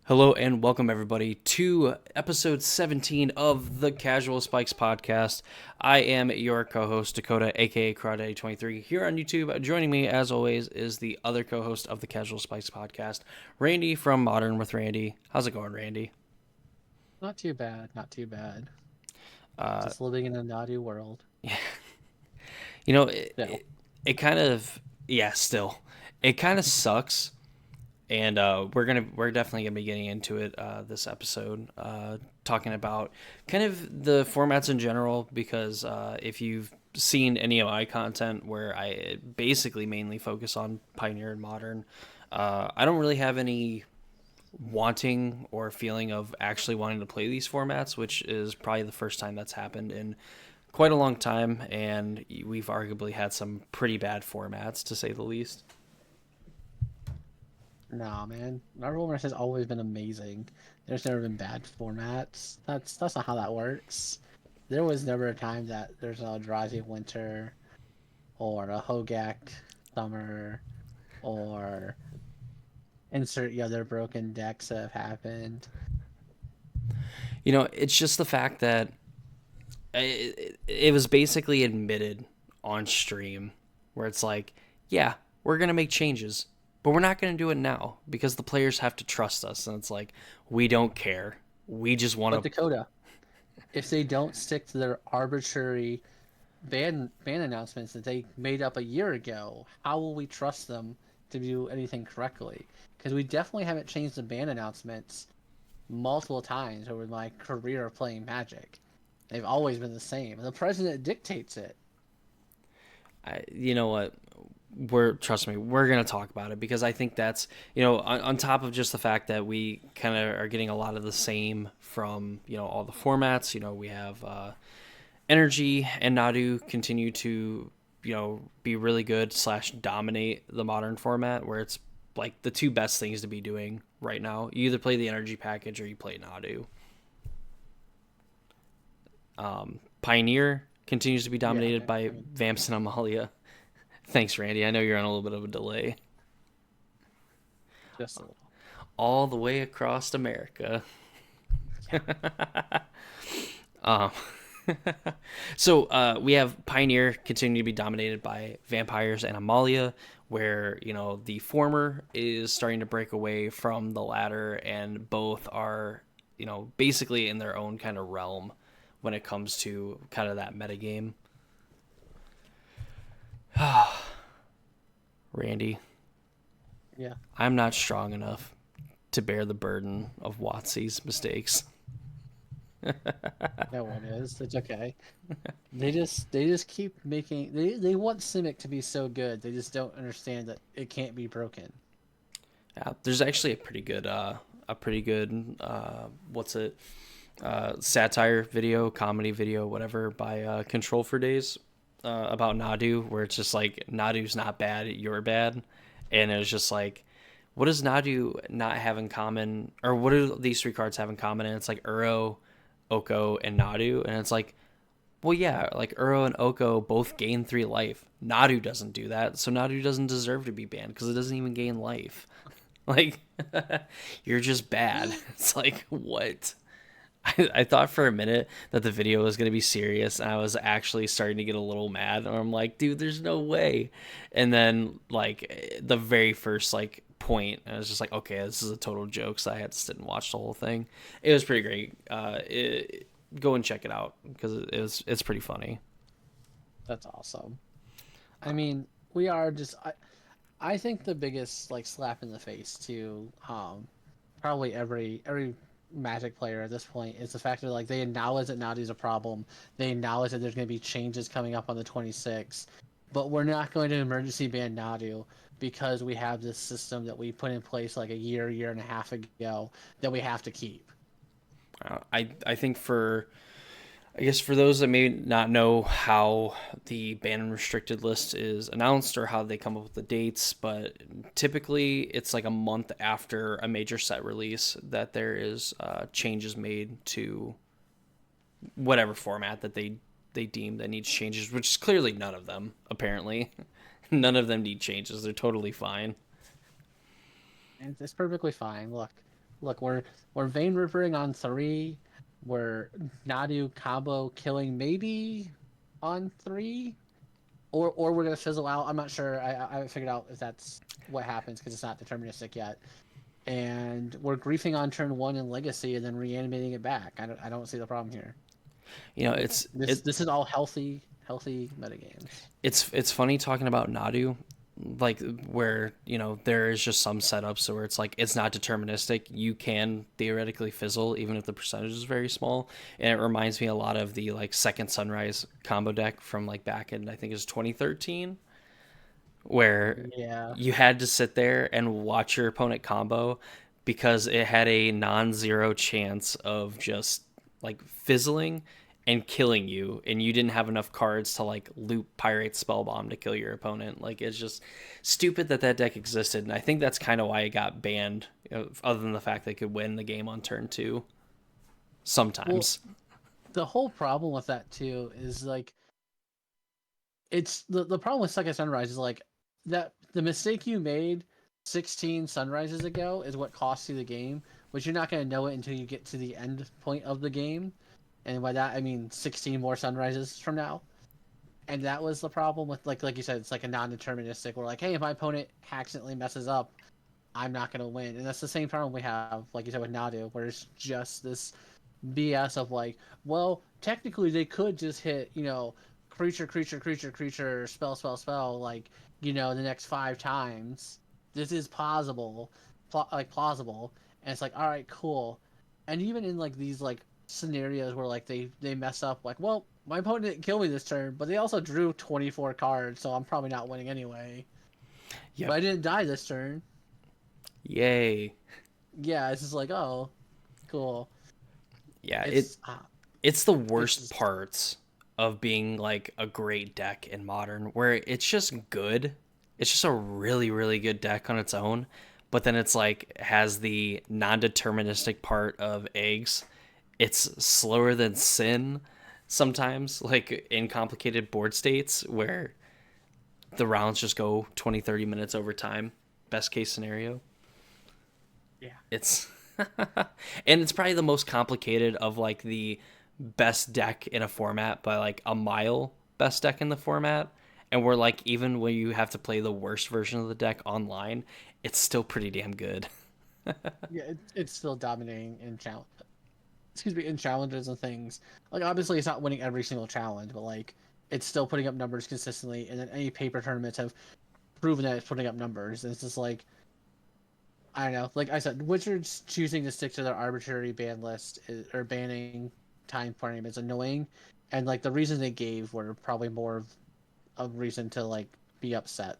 Hello and welcome everybody to episode 17 of the Casual Spikes podcast. I am your co-host Dakota, aka Crawdaddy23, here on YouTube. Joining me as always is the other co-host of the Casual Spikes podcast, Randy from Modern with Randy. How's it going, Randy? Not too bad, not too bad. Uh, Just living in a naughty world. you know, it, Still. it, it kind of still it kind of sucks, and we're definitely gonna be getting into it this episode, talking about kind of the formats in general. Because if you've seen any of my content, where I basically mainly focus on Pioneer and Modern, I don't really have any wanting or feeling of actually wanting to play these formats, which is probably the first time that's happened in quite a long time, and we've arguably had some pretty bad formats to say the least. Nah, man. Marvel has always been amazing. There's never been bad formats. That's not how that works. There was never a time that there's a Eldrazi Winter or a Hogak Summer or insert the other broken decks that have happened. It's just the fact that it was basically admitted on stream, where it's like, yeah, we're gonna make changes, but we're not gonna do it now because the players have to trust us, and it's like, we don't care. We just want But to. Dakota, if they don't stick to their arbitrary ban announcements that they made up a year ago, how will we trust them to do anything correctly? Because we definitely haven't changed the ban announcements multiple times over my career of playing Magic. They've always been the same. The president dictates it. You know what? We're trust me, we're gonna talk about it because I think that's, on top of just the fact that we kind of are getting a lot of the same from all the formats. We have Energy and Nadu continue to be really good slash dominate the Modern format, where it's like the two best things to be doing right now. You either play the Energy package or you play Nadu. Pioneer continues to be Yeah, dominated by I mean, Vamps and Amalia. Thanks, Randy. I know you're on a little bit of a delay. just a little. All the way across America. Yeah. Um, so we have Pioneer continue to be dominated by Vampires and Amalia, where the former is starting to break away from the latter, and both are basically in their own kind of realm when it comes to kind of that metagame. Randy, Yeah. I'm not strong enough to bear the burden of Watsy's mistakes. No one is. It's okay. They just keep making they want Simic to be so good. They just don't understand that it can't be broken. Yeah, there's actually a pretty good what's it satire video, comedy video, whatever, by Control for Days, about Nadu, where it's just like, Nadu's not bad, you're bad, and it was just like, what does Nadu not have in common, or what do these three cards have in common? And it's like Uro, Oko, and Nadu, and it's like, well, yeah, like Uro and Oko both gain 3 life. Nadu doesn't do that, so Nadu doesn't deserve to be banned because it doesn't even gain life. Like, you're just bad. It's like, what? I thought for a minute that the video was going to be serious, and I was actually starting to get a little mad. And I'm like, dude, there's no way. And then, like, the very first, like, point, I was just like, okay, this is a total joke. So I had to sit and watch the whole thing. It was pretty great. Go and check it out because it's pretty funny. That's awesome. I mean, we are just I think the biggest like slap in the face to probably every Magic player at this point is the fact that like they acknowledge that Nadi's a problem. They acknowledge that there's going to be changes coming up on the 26th, but we're not going to emergency ban Nadu because we have this system that we put in place like a year and a half ago that we have to keep. I think for I guess for those that may not know how the banned and restricted list is announced or how they come up with the dates, but typically it's like a month after a major set release that there is changes made to whatever format that they deem that needs changes, which is clearly none of them. Apparently, none of them need changes. They're totally fine. And it's perfectly fine. Look, Look, we're Vein Rippering on 3. We're Nadu combo killing maybe on 3, or we're gonna fizzle out. I'm not sure. I haven't figured out if that's what happens because it's not deterministic yet. And we're griefing on turn 1 in Legacy and then reanimating it back. I don't see the problem here. You know, it's This is all healthy metagames. it's funny talking about Nadu, like where there is just some setups where it's like it's not deterministic. You can theoretically fizzle even if the percentage is very small, and it reminds me a lot of the like second Sunrise combo deck from like back in I think it was 2013, where Yeah. you had to sit there and watch your opponent combo because it had a non-zero chance of just like fizzling and killing you, and you didn't have enough cards to like loop Pyrite Spellbomb to kill your opponent. Like it's just stupid that that deck existed, and I think that's kind of why it got banned, other than the fact they could win the game on turn 2 Well, sometimes. the whole problem with that too is like it's the problem with Second Sunrise is like that the mistake you made 16 sunrises ago is what costs you the game, but you're not going to know it until you get to the end point of the game. And by that I mean 16 more sunrises from now. And that was the problem with like you said, it's like a non-deterministic. We're like, hey, if my opponent accidentally messes up, I'm not going to win. And that's the same problem we have, like you said, with Nadu, where it's just this BS of like, well, technically they could just hit, creature, spell, like, the next 5 times. This is possible, plausible, and it's like, all right, cool. And even in like these like scenarios where like they mess up, like, well, my opponent didn't kill me this turn, but they also drew 24 cards, so I'm probably not winning anyway. But Yep. I didn't die this turn. Yay. Yeah, it's just like, oh, cool. Yeah, It's it's the it's worst just parts of being like a great deck in modern where it's just good. It's just a really really good deck on its own, but then it's like has the non-deterministic part of eggs. It's slower than sin sometimes, like in complicated board states where the rounds just go 20 30 minutes over time. Best case scenario. yeah. It's and it's probably the most complicated of like the best deck in a format by like a mile, best deck in the format. And we're like, even when you have to play the worst version of the deck online, it's still pretty damn good. Yeah, it's still dominating in challenge. Excuse me, in challenges and things. Like obviously, it's not winning every single challenge, but like it's still putting up numbers consistently. And then any paper tournaments have proven that it's putting up numbers. And it's just like I don't know. Like I said, Wizards choosing to stick to their arbitrary ban list or banning time frame is annoying. And like the reasons they gave were probably more of a reason to like be upset.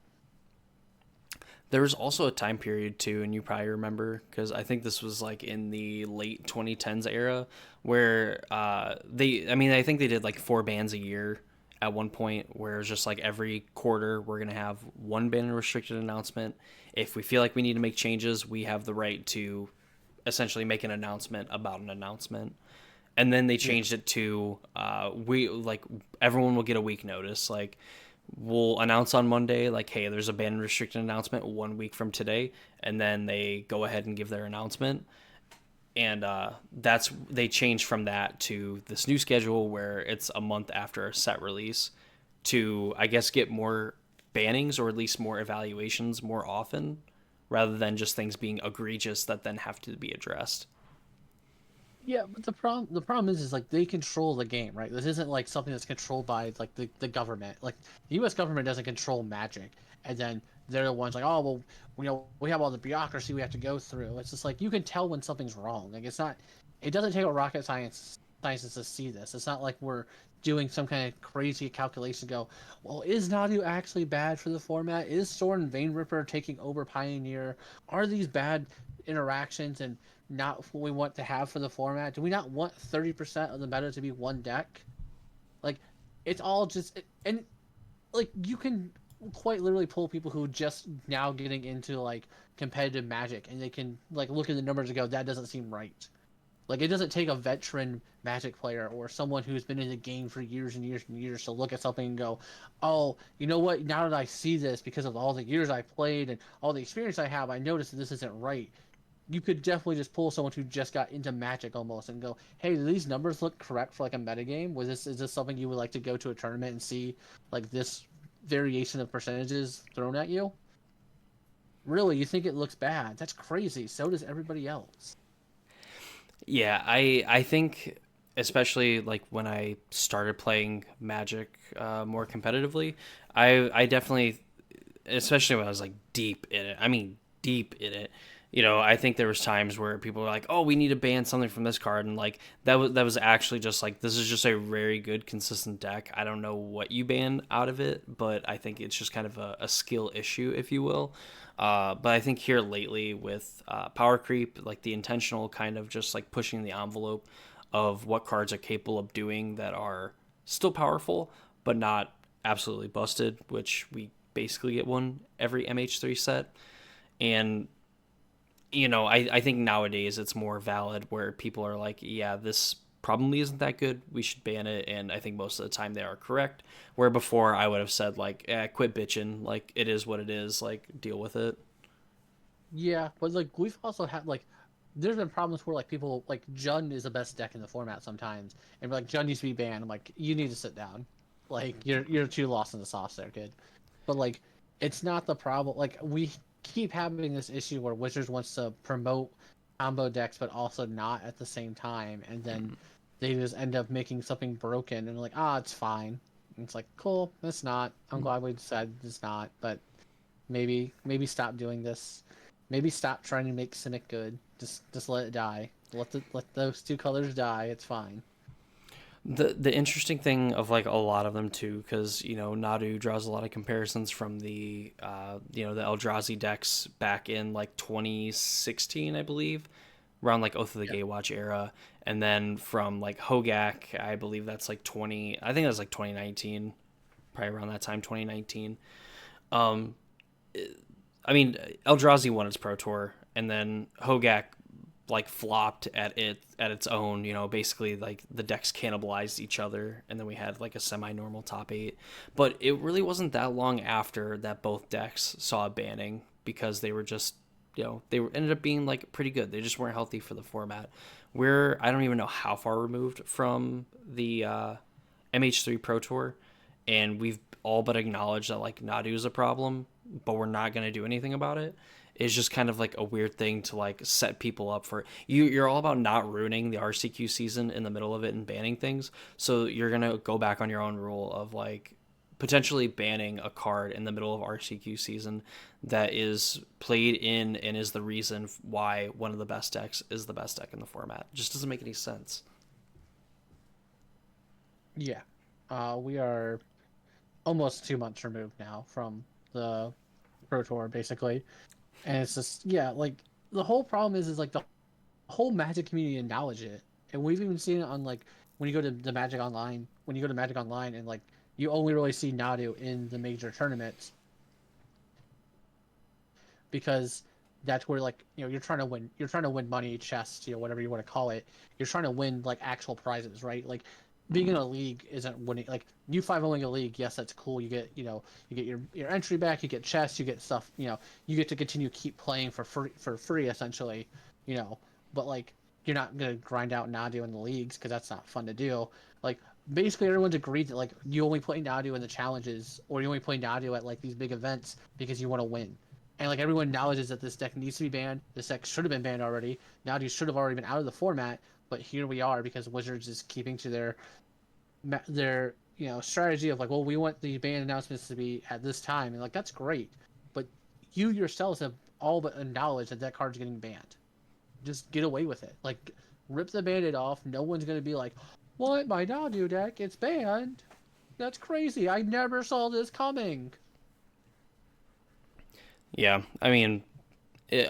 There was also a time period too, and you probably remember because I think this was like in the late 2010s era where I mean, I think they did like 4 bans a year at one point where it was just like every quarter we're going to have one ban and restricted announcement. If we feel like we need to make changes, we have the right to essentially make an announcement about an announcement. And then they Yeah. changed it to we like everyone will get a week notice. Like we'll announce on Monday, like, hey, there's a ban restricted announcement 1 week from today, and then they go ahead and give their announcement. And that's they changed from that to this new schedule where it's a month after a set release to I guess get more bannings or at least more evaluations more often rather than just things being egregious that then have to be addressed. Yeah, but the problem is like they control the game, right? This isn't like something that's controlled by like the government. Like the U.S. government doesn't control Magic, and then they're the ones like, oh well, we have all the bureaucracy we have to go through. It's just like you can tell when something's wrong. Like it's not, it doesn't take a rocket scientist to see this. It's not like we're doing some kind of crazy calculation. Go, well, is Nadu actually bad for the format? Is Sword and Vein Ripper taking over Pioneer? Are these bad interactions and not what we want to have for the format? Do we not want 30% of the meta to be one deck? Like, it's all just and like you can quite literally pull people who just now getting into like competitive Magic, and they can like look at the numbers and go, that doesn't seem right. Like, it doesn't take a veteran Magic player or someone who's been in the game for years and years and years to look at something and go, oh, you know what? Now that I see this because of all the years I played and all the experience I have, I notice that this isn't right. you could definitely just pull someone who just got into Magic almost and go, "Hey, do these numbers look correct for like a metagame? Is this something you would like to go to a tournament and see like this variation of percentages thrown at you? Really, you think it looks bad? That's crazy. So does everybody else." Yeah, I think especially like when I started playing Magic more competitively, I definitely, especially when I was like deep in it. I mean, deep in it. I think there was times where people were like, "Oh, we need to ban something from this card," and like that was actually just like this is just a very good consistent deck. I don't know what you ban out of it, but I think it's just kind of a skill issue, if you will. But I think here lately with power creep, like the intentional kind of just like pushing the envelope of what cards are capable of doing that are still powerful, but not absolutely busted, which we basically get one every MH3 set. And, I think nowadays it's more valid where people are like, yeah, this probably isn't that good. We should ban it. And I think most of the time they are correct. Where before I would have said, like, quit bitching. Like, it is what it is. Like, deal with it. Yeah, but like we've also had like there's been problems where like people like Jund is the best deck in the format sometimes, and like Jund needs to be banned. I'm like, you need to sit down. Like you're too lost in the sauce there, kid. But like it's not the problem. Like we keep having this issue where Wizards wants to promote combo decks but also not at the same time, and then they just end up making something broken and like, it's fine. And it's like, cool, it's not. I'm glad we said it's not, but maybe stop doing this. Maybe stop trying to make Cynic good. Just let it die. Let those two colors die. It's fine. The interesting thing of like a lot of them too, because Nadu draws a lot of comparisons from the the Eldrazi decks back in like 2016, I believe, around like Oath of the Yep. Gatewatch era, and then from like Hogak, I believe that's like 20. I think that's like 2019, probably around that time, 2019. Um, I mean, Eldrazi won its Pro Tour, and then Hogak like flopped at its own. Basically like the decks cannibalized each other, and then we had like a semi-normal top eight. But it really wasn't that long after that both decks saw a banning because they were just ended up being like pretty good. They just weren't healthy for the format. I don't even know how far removed from the MH3 Pro Tour, and we've all but acknowledged that like Nadu is a problem, but we're not going to do anything about it. Is just kind of like a weird thing to like set people up for. You're all about not ruining the RCQ season in the middle of it and banning things. So you're gonna go back on your own rule of like potentially banning a card in the middle of RCQ season that is played in and is the reason why one of the best decks is the best deck in the format. It just doesn't make any sense. Yeah. We are almost 2 months removed now from the Pro Tour, basically, and it's just yeah, like the whole problem is like the whole Magic community acknowledge it, and we've even seen it on like when you go to the Magic Online, when you go to Magic Online, and like you only really see Nadu in the major tournaments because that's where like you're trying to win money, chest, whatever you want to call it. You're trying to win like actual prizes, right? Like being in a league isn't winning. Like U5 owning a league, yes, that's cool. You get you get your entry back, you get chests, you get stuff. You get to continue keep playing for free essentially. you know but like you're not gonna grind out Nadu in the leagues because that's not fun to do. Like basically everyone's agreed that like you only play Nadu in the challenges, or you only play Nadu at like these big events because you want to win. And like everyone acknowledges that this deck needs to be banned. This deck should have been banned already. Nadu should have already been out of the format. But here we are because Wizards is keeping to their strategy of like, well, we want the ban announcements to be at this time, and like that's great. But you yourselves have all but acknowledged that that card's getting banned. Just get away with it. Like rip the band-aid off. No one's gonna be like, what, my Nadu deck? It's banned. That's crazy. I never saw this coming. Yeah, I mean,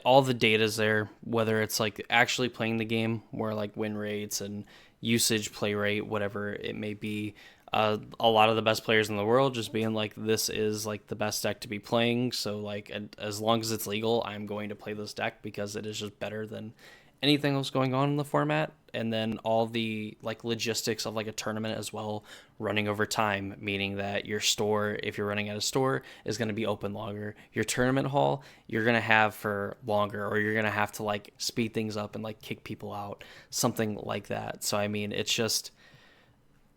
all the data's there, whether it's like actually playing the game, where like win rates and usage, play rate, whatever it may be. A lot of the best players in the world just being like, this is like the best deck to be playing. So like, as long as it's legal, I'm going to play this deck because it is just better than anything else going on in the format, and then all the like logistics of like a tournament as well, running over time, meaning that your store, if you're running at a store, is going to be open longer. Your tournament hall, you're going to have for longer, or you're going to have to like speed things up and like kick people out, something like that. So I mean, it's just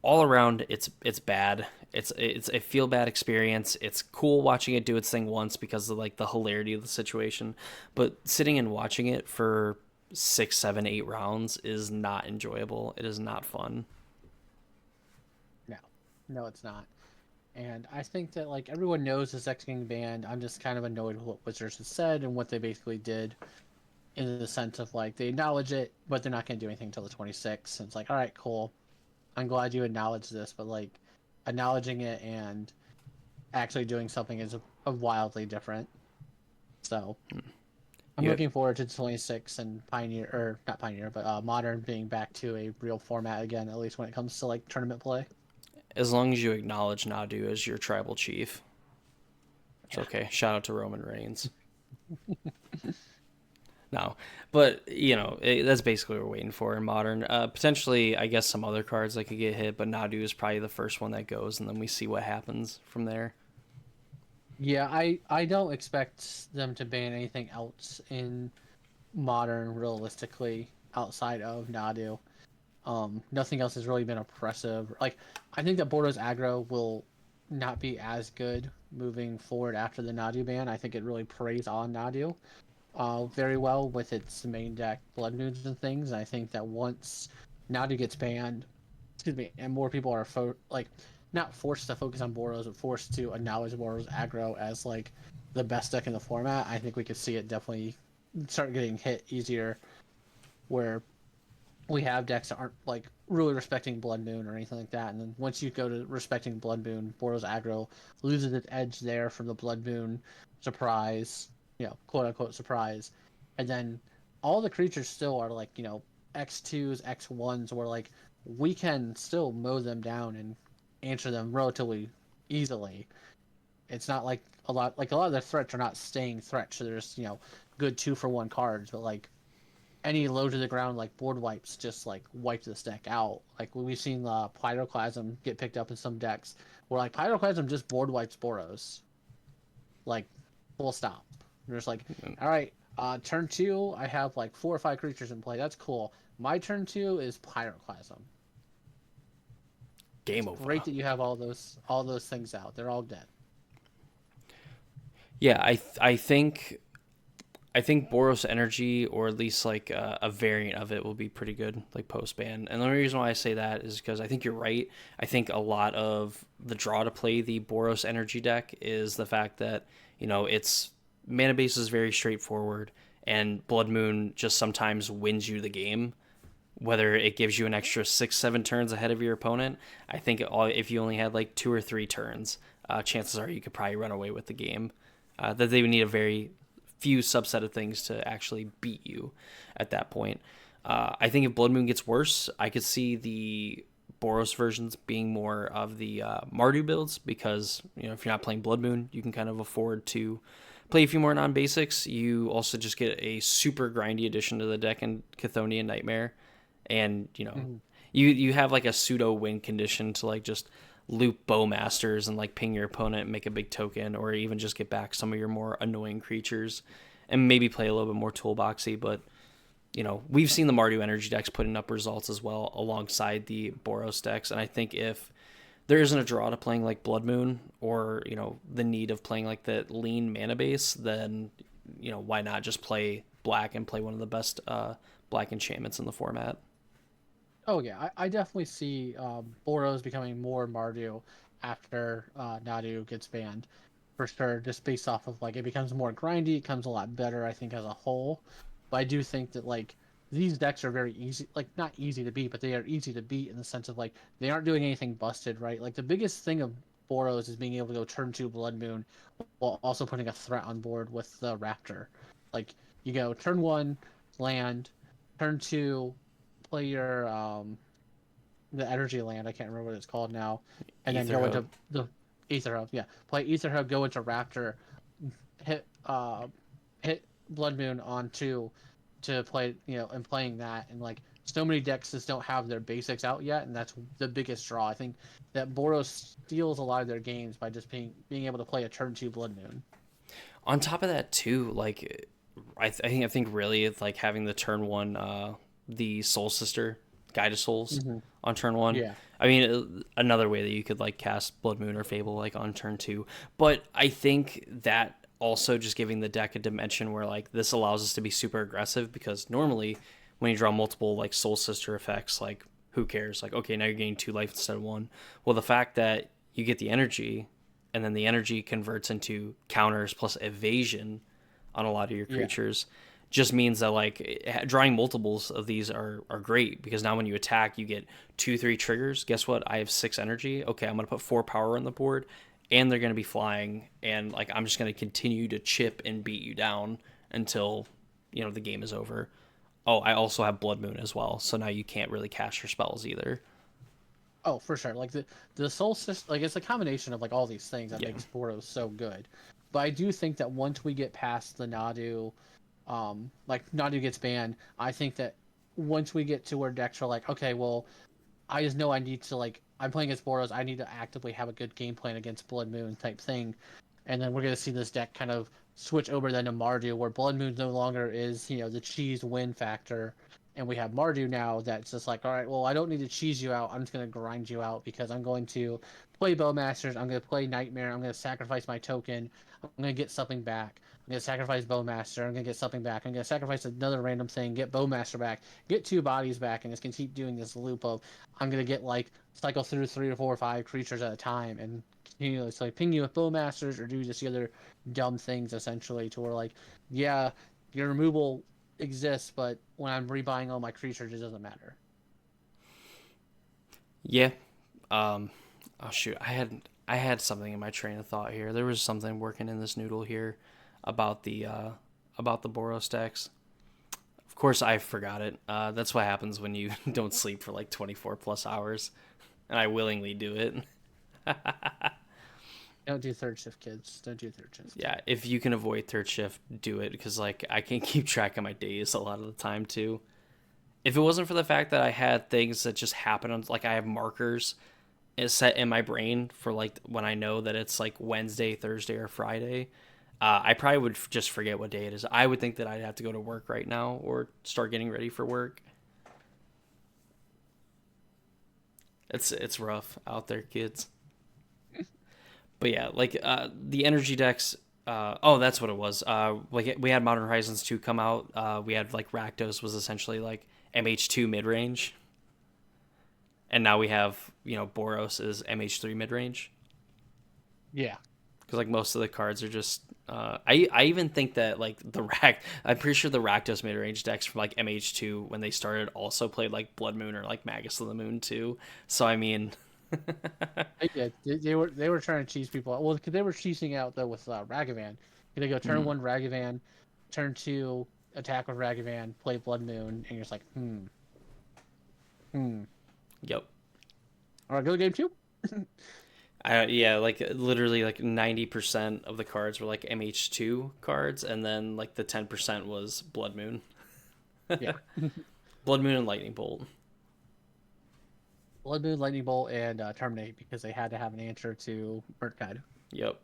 all around it's bad. It's a feel bad experience. It's cool watching it do its thing once because of like the hilarity of the situation, but sitting and watching it for 6, 7, 8 rounds is not enjoyable. It is not fun. No, no, it's not. And I think that like everyone knows this X getting banned. I'm just kind of annoyed with what Wizards has said and what they basically did in the sense of like they acknowledge it, but they're not going to do anything until the 26th. And it's like, all right, cool. I'm glad you acknowledge this, but like acknowledging it and actually doing something is a wildly different. So I'm Yeah, looking forward to the 26 and Pioneer, or not Pioneer, but Modern being back to a real format again, at least when it comes to like tournament play. as long as you acknowledge Nadu as your tribal chief, it's Yeah. okay. Shout out to Roman Reigns. No, but that's basically what we're waiting for in modern. Potentially, I guess some other cards that could get hit, but Nadu is probably the first one that goes, and then we see what happens from there. Yeah, I don't expect them to ban anything else in Modern realistically outside of Nadu. Nothing else has really been oppressive. Like, I think that Bordeaux's aggro will not be as good moving forward after the Nadu ban. I think it really preys on Nadu very well with its main deck Blood Moons and things. And I think that once Nadu gets banned, excuse me, and more people are like not forced to focus on Boros, but forced to acknowledge Boros aggro as like the best deck in the format, I think we could see it definitely start getting hit easier where we have decks that aren't like really respecting Blood Moon or anything like that. And then once you go to respecting Blood Moon, Boros aggro loses its edge there from the Blood Moon surprise, quote unquote surprise. And then all the creatures still are like, X2s, X1s, where like we can still mow them down and answer them relatively easily. It's not like a lot of the threats are not staying threats, so there's, good 2-for-1 cards, but like any low to the ground like board wipes just like wipe this deck out. Like we've seen Pyroclasm get picked up in some decks where like Pyroclasm just board wipes Boros. Like full stop. There's like, all right, turn two, I have like 4 or 5 creatures in play. That's cool. My turn two is Pyroclasm. It's Game over. great that you have all those things out. They're all dead. Yeah, I think Boros Energy, or at least like a variant of it, will be pretty good, like post ban. And the only reason why I say that is because I think you're right. I think a lot of the draw to play the Boros Energy deck is the fact that its mana base is very straightforward, and Blood Moon just sometimes wins you the game. Whether it gives you an extra 6, 7 turns ahead of your opponent, I think if you only had like 2 or 3 turns, chances are you could probably run away with the game. That they would need a very few subset of things to actually beat you at that point. I think if Blood Moon gets worse, I could see the Boros versions being more of the Mardu builds because if you're not playing Blood Moon, you can kind of afford to play a few more non-basics. You also just get a super grindy addition to the deck in Chthonian Nightmare, and Mhm. you have like a pseudo win condition to like just loop Bowmasters and like ping your opponent and make a big token, or even just get back some of your more annoying creatures and maybe play a little bit more toolboxy. But we've seen the Mardu energy decks putting up results as well alongside the Boros decks, and I think if there isn't a draw to playing like Blood Moon, or the need of playing like the lean mana base, then why not just play black and play one of the best black enchantments in the format. Oh yeah, I definitely see Boros becoming more Mardu after Nadu gets banned, for sure. Just based off of like it becomes more grindy, it becomes a lot better, I think, as a whole. But I do think that like these decks are very easy, like not easy to beat, but they are easy to beat in the sense of like they aren't doing anything busted, right? Like the biggest thing of Boros is being able to go turn 2 Blood Moon while also putting a threat on board with the Raptor. Like you go turn 1 land, turn 2 play your the energy land. I can't remember what it's called now, and then Ether go Hub. into the Ether Hub. Yeah, play Ether Hub. Go into Raptor. Hit hit Blood Moon on 2. to play, and playing that, and like so many decks just don't have their basics out yet, and that's the biggest draw. I think that Boros steals a lot of their games by just being able to play a turn 2 Blood Moon. On top of that too, like I think really it's like having the turn one, the Soul Sister, Guide of Souls Hmm. on turn one. Yeah, I mean, another way that you could like cast Blood Moon or Fable like on turn two. But I think that also just giving the deck a dimension where like this allows us to be super aggressive, because normally when you draw multiple like Soul Sister effects, like who cares? Like, okay, now you're getting 2 life instead of 1. Well, the fact that you get the energy, and then the energy converts into counters plus evasion on a lot of your yeah, creatures, just means that like drawing multiples of these are great, because now when you attack you get 2 3 triggers. Guess what? I have 6 energy. Okay, I'm gonna put 4 power on the board, and they're gonna be flying, and like I'm just gonna continue to chip and beat you down until the game is over. Oh, I also have Blood Moon as well, so now you can't really cast your spells either. oh for sure. Like the Soul System, like it's a combination of like all these things that Yeah. makes Boros so good. But I do think that once we get past the Nadu, like Nadu gets banned, I think that once we get to where decks are like, okay, well, I just know I need to like I'm playing against Boros. I need to actively have a good game plan against Blood Moon type thing, and then we're gonna see this deck kind of switch over then to Mardu, where Blood Moon no longer is the cheese win factor, and we have Mardu now that's just like, all right, well, I don't need to cheese you out. I'm just gonna grind you out because I'm going to play Bowmasters. I'm gonna play Nightmare. I'm gonna sacrifice my token. I'm gonna get something back. I'm gonna sacrifice Bowmaster. I'm gonna get something back. I'm gonna sacrifice another random thing, get Bowmaster back, get 2 bodies back, and just can keep doing this loop of I'm gonna get like cycle through 3 or 4 or 5 creatures at a time and continuously ping you with Bowmasters or do just the other dumb things essentially to where like, yeah, your removal exists, but when I'm rebuying all my creatures, it doesn't matter. Yeah. Um. Oh shoot, I had something in my train of thought here. There was something working in this noodle here about the Boros decks. Of course, I forgot it. That's what happens when you don't sleep for like 24 plus hours, and I willingly do it. Don't do third shift, kids. Don't do third shift. Yeah, if you can avoid third shift, do it, because like I can't keep track of my days a lot of the time too. If it wasn't for the fact that I had things that just happen on, like I have markers set in my brain for like when I know that it's like Wednesday, Thursday, or Friday, I probably would just forget what day it is. I would think that I'd have to go to work right now or start getting ready for work. It's rough out there, kids. But yeah, like the energy decks. Oh, that's what it was. Like we had Modern Horizons 2 come out. We had like Rakdos was essentially like MH2 mid range, and now we have Boros is MH3 mid range, Yeah. because like most of the cards are just. I even think that like I'm pretty sure the Rakdos mid range decks from like MH2 when they started also played like Blood Moon or like Magus of the Moon too. So I mean, They did. They were trying to cheese people out. Well, 'cause they were cheesing out though with Ragavan. They go turn mm, one Ragavan, turn two attack with Ragavan, play Blood Moon, and you're just like, hmm. yep. All right, go to game two. Yeah, like literally like 90% of the cards were like MH2 cards, and then like the 10% was Blood Moon. Yeah, Blood Moon and Lightning Bolt. Blood Moon, Lightning Bolt, and Terminate because they had to have an answer to Burnt Guide. Yep.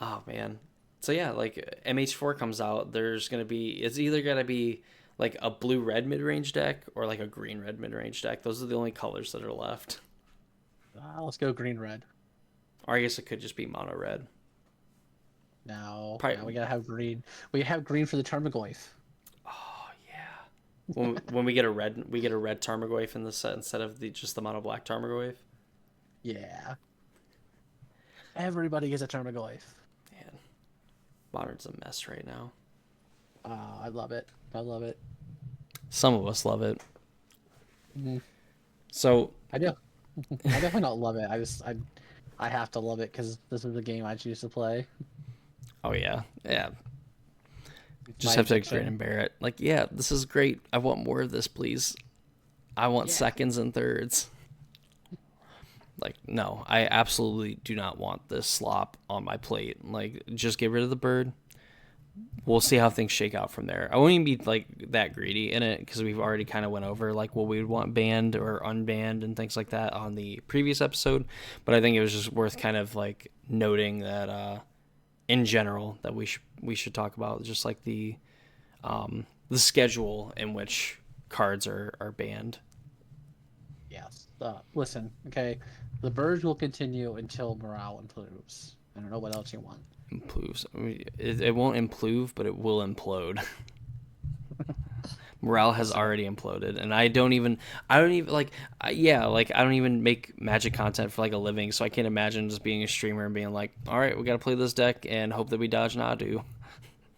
Oh man. So yeah, like MH4 comes out, it's either gonna be like a blue red mid range deck or like a green red mid range deck. Those are the only colors that are left. Let's go green red. Or I guess it could just be mono red. Now we Probably. gotta have green. We have green for the Tarmogoyf. Oh yeah. When we get a red Tarmogoyf in the set instead of just the mono black Tarmogoyf. Yeah, everybody gets a Tarmogoyf. Man, modern's a mess right now. I love it. I love it. Some of us love it. Mhm. So, I do. I definitely not love it. I have to love it because this is the game I choose to play. oh yeah, yeah. It's Just my have to grin addiction. and bear it. Like, yeah, this is great. I want more of this, please. I want Yeah. seconds and thirds. Like, no, I absolutely do not want this slop on my plate. Like, just get rid of the bird. we'll see how things shake out from there. I won't even be like that greedy in it because we've already kind of went over like what we would want banned or unbanned and things like that on the previous episode. But I think it was just worth kind of like noting that in general that we should talk about just like the schedule in which cards are banned. Yes. Listen, okay. The Burge will continue until morale improves. I don't know what else you want. Improves. I mean, it won't improve, but it will implode. Morale has So, already imploded, and I don't even like, yeah, like I don't even make Magic content for like a living, so I can't imagine just being a streamer and being like, all right, we got to play this deck and hope that we dodge Nadu.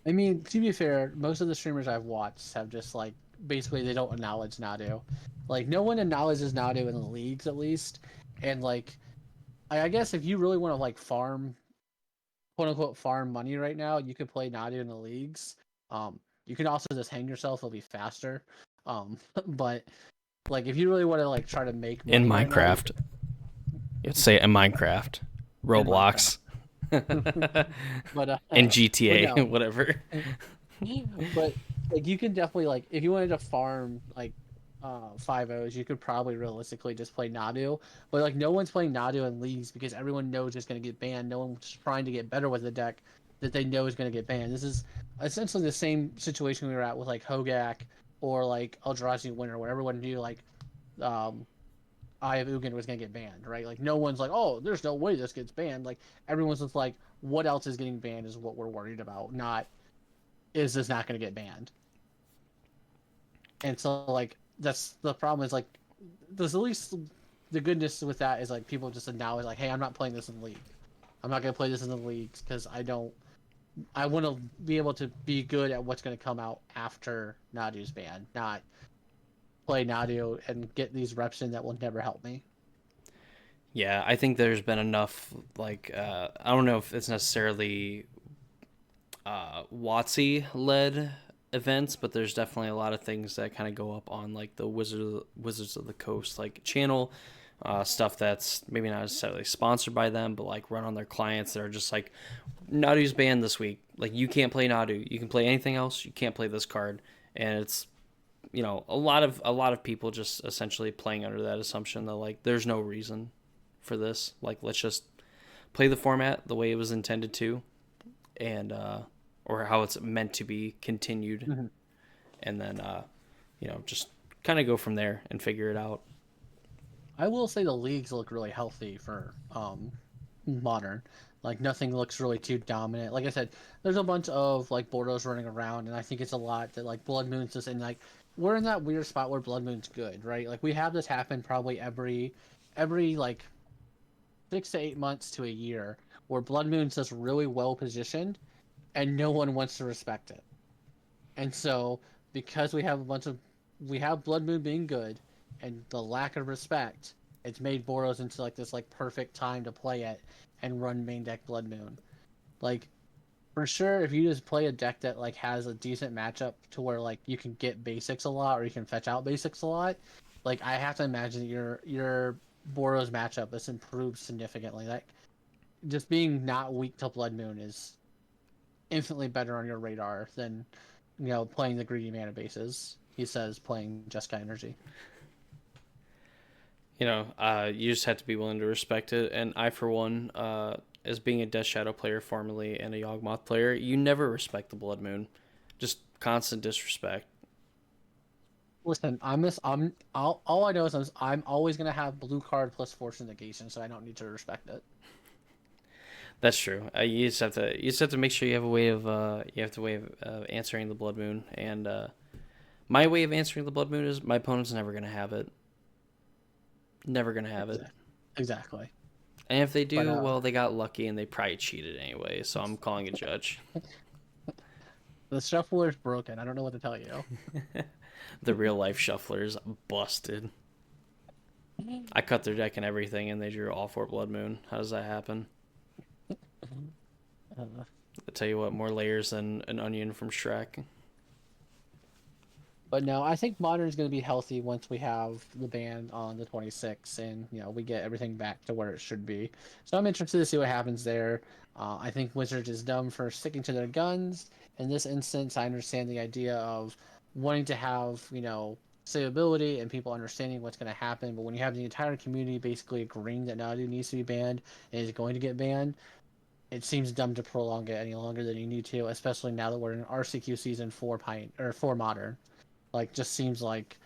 I mean, to be fair, most of the streamers I've watched have just like basically they don't acknowledge Nadu. Like no one acknowledges Nadu in the leagues at least. And like I guess if you really want to like farm quote unquote farm money right now, you could play Nadu in the leagues. You can also just hang yourself, it'll be faster. But like if you really want to like try to make In money right now, you Minecraft, you have to say in Minecraft, in Minecraft. Roblox, But in but GTA, no. whatever. But like you can definitely like if you wanted to farm like 5 O's, you could probably realistically just play Nadu. But like no one's playing Nadu in leagues because everyone knows it's gonna get banned. No one's trying to get better with the deck that they know is gonna get banned. This is essentially the same situation we were at with like Hogak or like Eldrazi Winter, where everyone knew like um Eye of Ugin was gonna get banned, right? Like no one's like, oh, there's no way this gets banned. Like everyone's just like, what else is getting banned is what we're worried about, not is this not going to get banned? And so like that's the problem is like there's at least the goodness with that is like people just acknowledge like, hey, I'm not playing this in the league. I'm not going to play this in the leagues because I want to be able to be good at what's going to come out after Nadu's ban, not play Nadu and get these reps in that will never help me. Yeah, I think there's been enough like I don't know if it's necessarily WotC led events, but there's definitely a lot of things that kind of go up on like the Wizards of the Coast like channel, stuff that's maybe not necessarily sponsored by them, but like run on their clients that are just like Nadu's banned this week. Like you can't play Nadu. You can play anything else. You can't play this card, and it's a lot of people just essentially playing under that assumption that like there's no reason for this. Like let's just play the format the way it was intended to, and or how it's meant to be continued, Mm-hmm. and then just kind of go from there and figure it out. I will say the leagues look really healthy for modern. Like nothing looks really too dominant. Like I said, there's a bunch of like Bordeaux running around, and I think it's a lot that like Blood Moon's just in like we're in that weird spot where Blood Moon's good, right? Like we have this happen probably every like 6 to 8 months to a year where Blood Moon's just really well positioned and no one wants to respect it. And so because we have Blood Moon being good and the lack of respect, it's made Boros into like this like perfect time to play it and run main deck Blood Moon. Like for sure if you just play a deck that like has a decent matchup to where like you can get basics a lot or you can fetch out basics a lot, like I have to imagine that your Boros matchup has improved significantly. Like just being not weak to Blood Moon is infinitely better on your radar than playing the greedy mana bases. He says playing Jeskai Energy. You just have to be willing to respect it. And I, for one, as being a Death Shadow player formerly and a Yawgmoth player, you never respect the Blood Moon. Just constant disrespect. Listen, all I know is I'm always gonna have blue card plus force negation, so I don't need to respect it. That's true. You just have to make sure you have a way of answering the Blood Moon. And my way of answering the Blood Moon is my opponent's never gonna have it. Never gonna have it. Exactly. And if they But do, well, they got lucky and they probably cheated anyway. So I'm calling a judge. the shuffler's broken. I don't know what to tell you. The real life shufflers busted. I cut their deck and everything, and they drew all four Blood Moon. How does that happen? Uh, I tell you what, more layers than an onion from Shrek. But no, I think modern is going to be healthy once we have the ban on the 26th, and we get everything back to where it should be. So I'm interested to see what happens there. I think Wizards is dumb for sticking to their guns. In this instance, I understand the idea of wanting to have stability and people understanding what's going to happen. But when you have the entire community basically agreeing that Nadu needs to be banned and is going to get banned, it seems dumb to prolong it any longer than you need to, especially now that we're in RCQ season 4 or 4 modern. Like, just seems like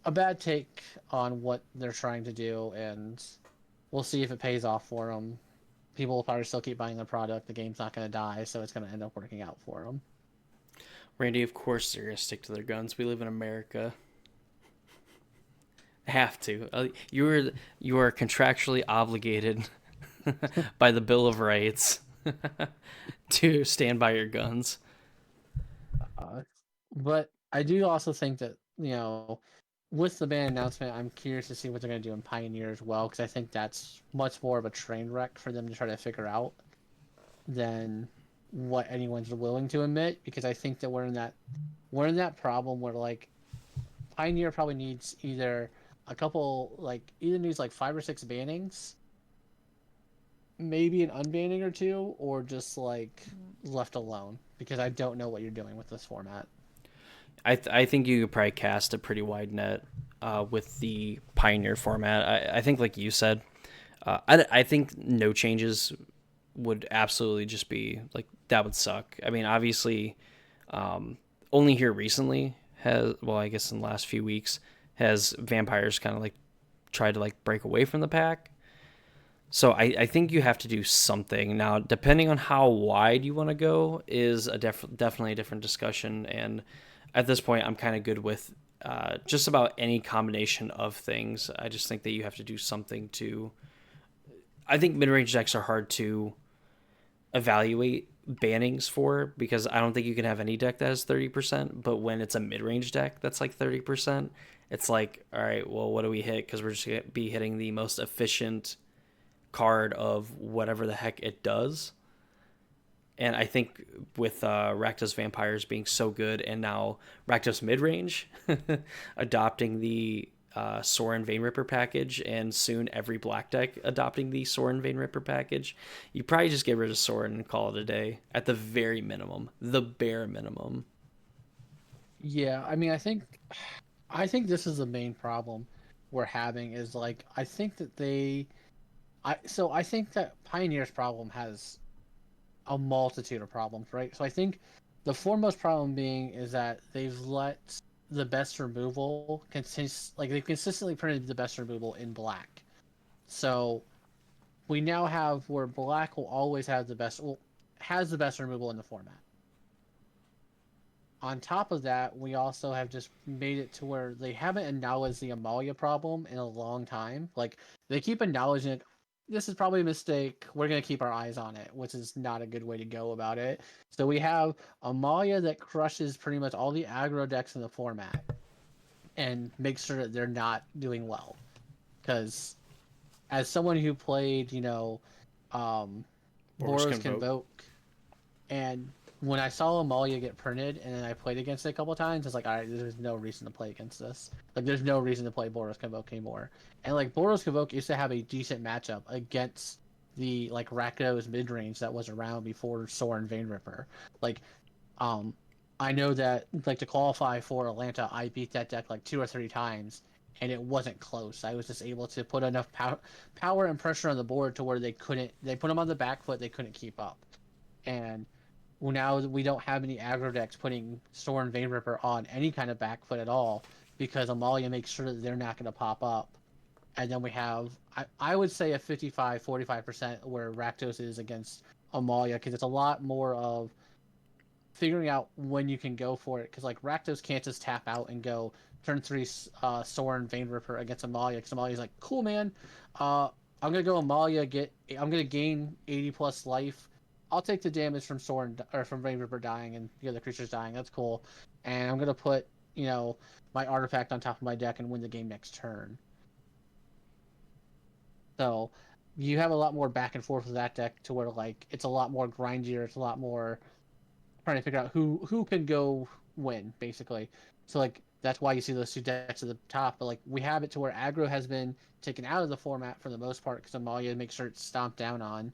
a bad take on what they're trying to do, and we'll see if it pays off for them. People will probably still keep buying the product. The game's not going to die, so it's going to end up working out for them. Randy, of course they're gonna stick to their guns. We live in America. Have to. You are contractually obligated by the Bill of Rights to stand by your guns. Uh, but I do also think that, with the ban announcement, I'm curious to see what they're going to do in Pioneer as well, because I think that's much more of a train wreck for them to try to figure out than what anyone's willing to admit. Because I think that we're in that problem where, like, Pioneer probably needs either needs like 5 or 6 bannings, maybe an unbanning or two, or just like left alone, because I don't know what you're doing with this format. I think you could probably cast a pretty wide net with the Pioneer format. I think, like you said, I think no changes would absolutely just be like that would suck. I mean, obviously, only here recently has well, I guess in the last few weeks has vampires kind of like tried to like break away from the pack. So I think you have to do something now. Depending on how wide you want to go, is definitely a different discussion. And at this point, I'm kind of good with just about any combination of things. I just think that you have to do something to. I think mid range decks are hard to evaluate bannings for because I don't think you can have any deck that has 30%. But when it's a mid range deck that's like 30%, it's like, all right, well, what do we hit? Because we're just going to be hitting the most efficient card of whatever the heck it does. And I think with Rakdos Vampires being so good, and now Rakdos Midrange adopting the Sorin Vein Ripper package, and soon every black deck adopting the Sorin Vein Ripper package, you probably just get rid of Sorin and call it a day at the very minimum, the bare minimum. Yeah, I mean, I think this is the main problem we're having is, like, I think that I think that Pioneer's problem has a multitude of problems, right? So I think the foremost problem being is that they've let the best removal they've consistently printed the best removal in black. So we now have where black will always have has the best removal in the format. On top of that, we also have just made it to where they haven't acknowledged the Amalia problem in a long time. Like, they keep acknowledging it. This is probably a mistake. We're going to keep our eyes on it, which is not a good way to go about it. So we have Amalia that crushes pretty much all the aggro decks in the format and makes sure that they're not doing well. Because as someone who played, um, Boros Boros Convoke. Convoke, and when I saw Amalia get printed and then I played against it a couple times, it's like, all right, there's no reason to play against this. Like, there's no reason to play Boros Convoke anymore. And, like, Boros Convoke used to have a decent matchup against the, like, Rakdos mid range that was around before Sorin Vein Ripper. Like, um, I know that, like, to qualify for Atlanta, I beat that deck like 2 or 3 times, and it wasn't close. I was just able to put enough power and pressure on the board to where they put them on the back foot, they couldn't keep up. And well, now we don't have any aggro decks putting Sorin Vein Ripper on any kind of back foot at all, because Amalia makes sure that they're not going to pop up. And then we have, I would say, a 55-45% where Rakdos is against Amalia, because it's a lot more of figuring out when you can go for it. Because, like, Rakdos can't just tap out and go turn 3 Sorin Vein Ripper against Amalia, because Amalia's like, cool, man. I'm going to go Amalia, I'm going to gain 80 plus life. I'll take the damage from Sorin or from Vein Ripper dying and the other creatures dying. That's cool. And I'm going to put, my artifact on top of my deck and win the game next turn. So you have a lot more back and forth with that deck, to where, like, it's a lot more grindier. It's a lot more trying to figure out who can go win, basically. So, like, That's why you see those two decks at the top. But like we have it to where aggro has been taken out of the format for the most part because Amalia makes sure it's stomped down on,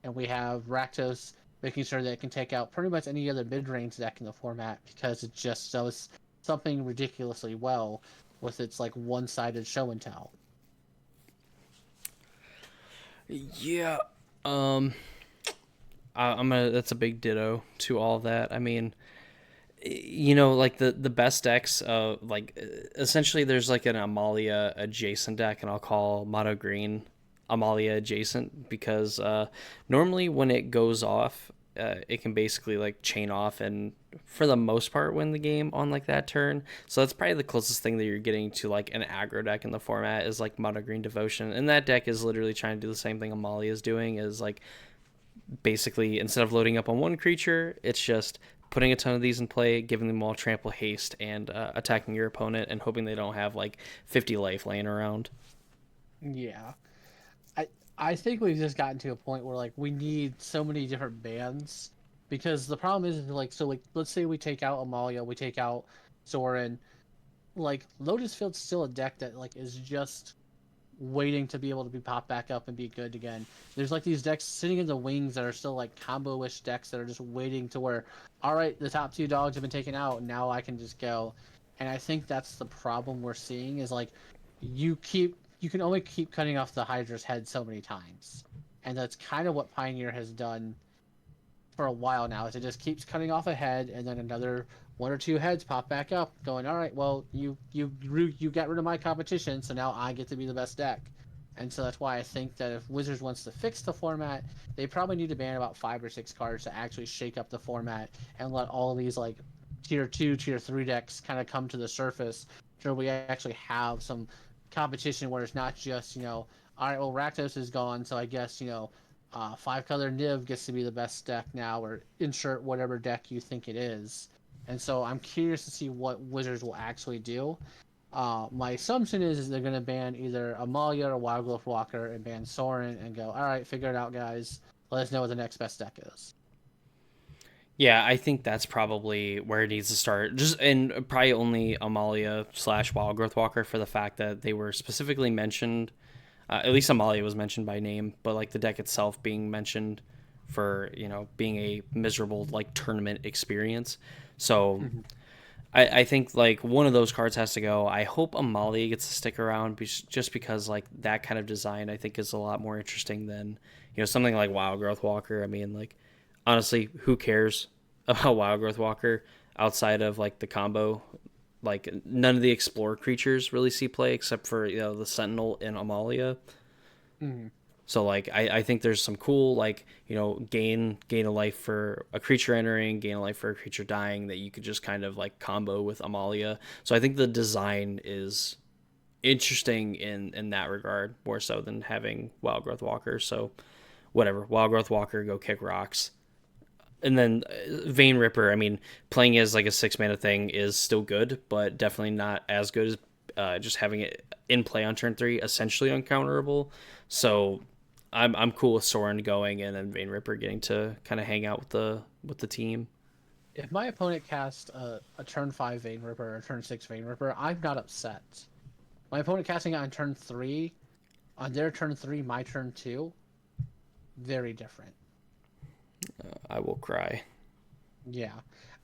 and we have Rakdos making sure that it can take out pretty much any other mid-range deck in the format because it just does something ridiculously well with its like one-sided show and tell. Yeah. Um. I'm gonna. That's a big ditto to all of that. I mean, like the best decks. Like essentially, there's like an Amalia adjacent deck, and I'll call Mono Green Amalia adjacent because normally when it goes off, it can basically like chain off and for the most part win the game on like that turn. So that's probably the closest thing that you're getting to like an aggro deck in the format is like Mono Green Devotion, and that deck is literally trying to do the same thing Amalia is doing. Is like basically instead of loading up on one creature, it's just putting a ton of these in play, giving them all trample haste, and attacking your opponent and hoping they don't have like 50 life laying around. Yeah. I I think we've just gotten to a point where like we need so many different bans because the problem is like so like let's say we take out Amalia, we take out Sorin, like Lotus Field's still a deck that like is just waiting to be able to be popped back up and be good again. There's like these decks sitting in the wings that are still like combo-ish decks that are just waiting to where, all right, the top two dogs have been taken out, now I can just go. And I think that's the problem we're seeing is like you can only keep cutting off the Hydra's head so many times. And that's kind of what Pioneer has done for a while now. Is it just keeps cutting off a head, and then another one or two heads pop back up, going, all right, well you got rid of my competition, so now I get to be the best deck. And so that's why I think that if Wizards wants to fix the format, they probably need to ban about 5 or 6 cards to actually shake up the format and let all of these like tier 2, tier 3 decks kind of come to the surface, so we actually have some competition where it's not just all right, well Rakdos is gone, so I guess 5 color Niv gets to be the best deck now, or insert whatever deck you think it is. And so I'm curious to see what Wizards will actually do. My assumption is they're going to ban either Amalia or Wildgrowth Walker and ban Sorin and go, all right, figure it out, guys. Let us know what the next best deck is. Yeah, I think that's probably where it needs to start. Just and probably only Amalia slash Wild Growth Walker for the fact that they were specifically mentioned. At least Amalia was mentioned by name, but like the deck itself being mentioned for being a miserable like tournament experience. So Mm-hmm. I think like one of those cards has to go. I hope Amalia gets to stick around just because like that kind of design I think is a lot more interesting than something like Wild Growth Walker. I mean like honestly, who cares about Wild Growth Walker outside of like the combo? Like none of the Explorer creatures really see play except for the Sentinel and Amalia. Mm-hmm. So like I think there's some cool like gain a life for a creature entering, gain a life for a creature dying that you could just kind of like combo with Amalia. So I think the design is interesting in that regard more so than having Wild Growth Walker. So whatever, Wild Growth Walker, go kick rocks. And then Vein Ripper, I mean, playing as like a 6 mana thing is still good, but definitely not as good as just having it in play on turn 3, essentially uncounterable. So I'm cool with Soren going and then Vein Ripper getting to kind of hang out with the team. If my opponent casts a turn 5 Vein Ripper or a turn 6 Vein Ripper, I'm not upset. My opponent casting it on turn 3, on their turn 3, my turn 2, very different. I will cry. Yeah,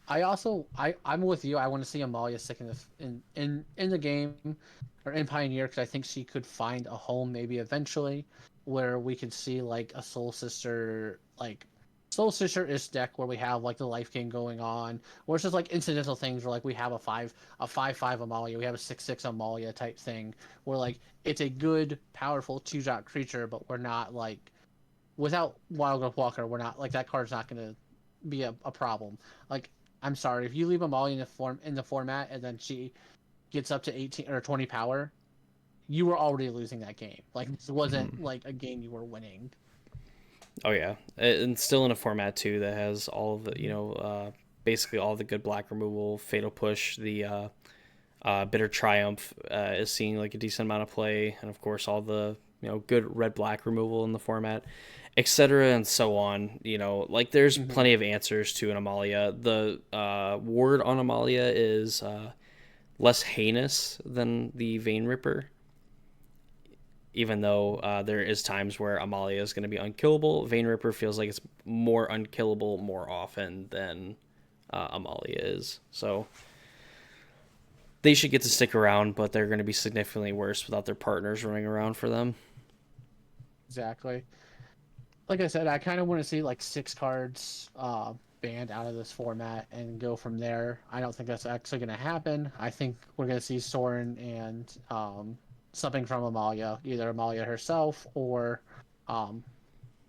I'm with you. I want to see Amalia stick in in the game or in Pioneer because I think she could find a home maybe eventually where we could see like a Soul Sister is deck where we have like the life gain going on, or it's just like incidental things where like we have a 5/5 Amalia, we have a 6/6 Amalia type thing where like it's a good powerful 2-drop creature, but we're not like without Wild Growth Walker, we're not like that card's not gonna be a problem. Like, I'm sorry, if you leave Amalia in the format and then she gets up to 18 or 20 power, you were already losing that game. Like this wasn't like a game you were winning. Oh yeah, and still in a format too that has all of the basically all the good black removal, fatal push, the bitter triumph is seeing like a decent amount of play, and of course all the good red black removal in the format, etc. and so on. Like there's Mm-hmm. plenty of answers to an Amalia. The word on Amalia is less heinous than the Vein Ripper. Even though there is times where Amalia is going to be unkillable, Vein Ripper feels like it's more unkillable more often than Amalia is. So they should get to stick around, but they're going to be significantly worse without their partners running around for them. Exactly. Like I said, I kind of want to see like 6 cards banned out of this format and go from there. I don't think that's actually going to happen. I think we're going to see Soren and something from Amalia, either Amalia herself or um,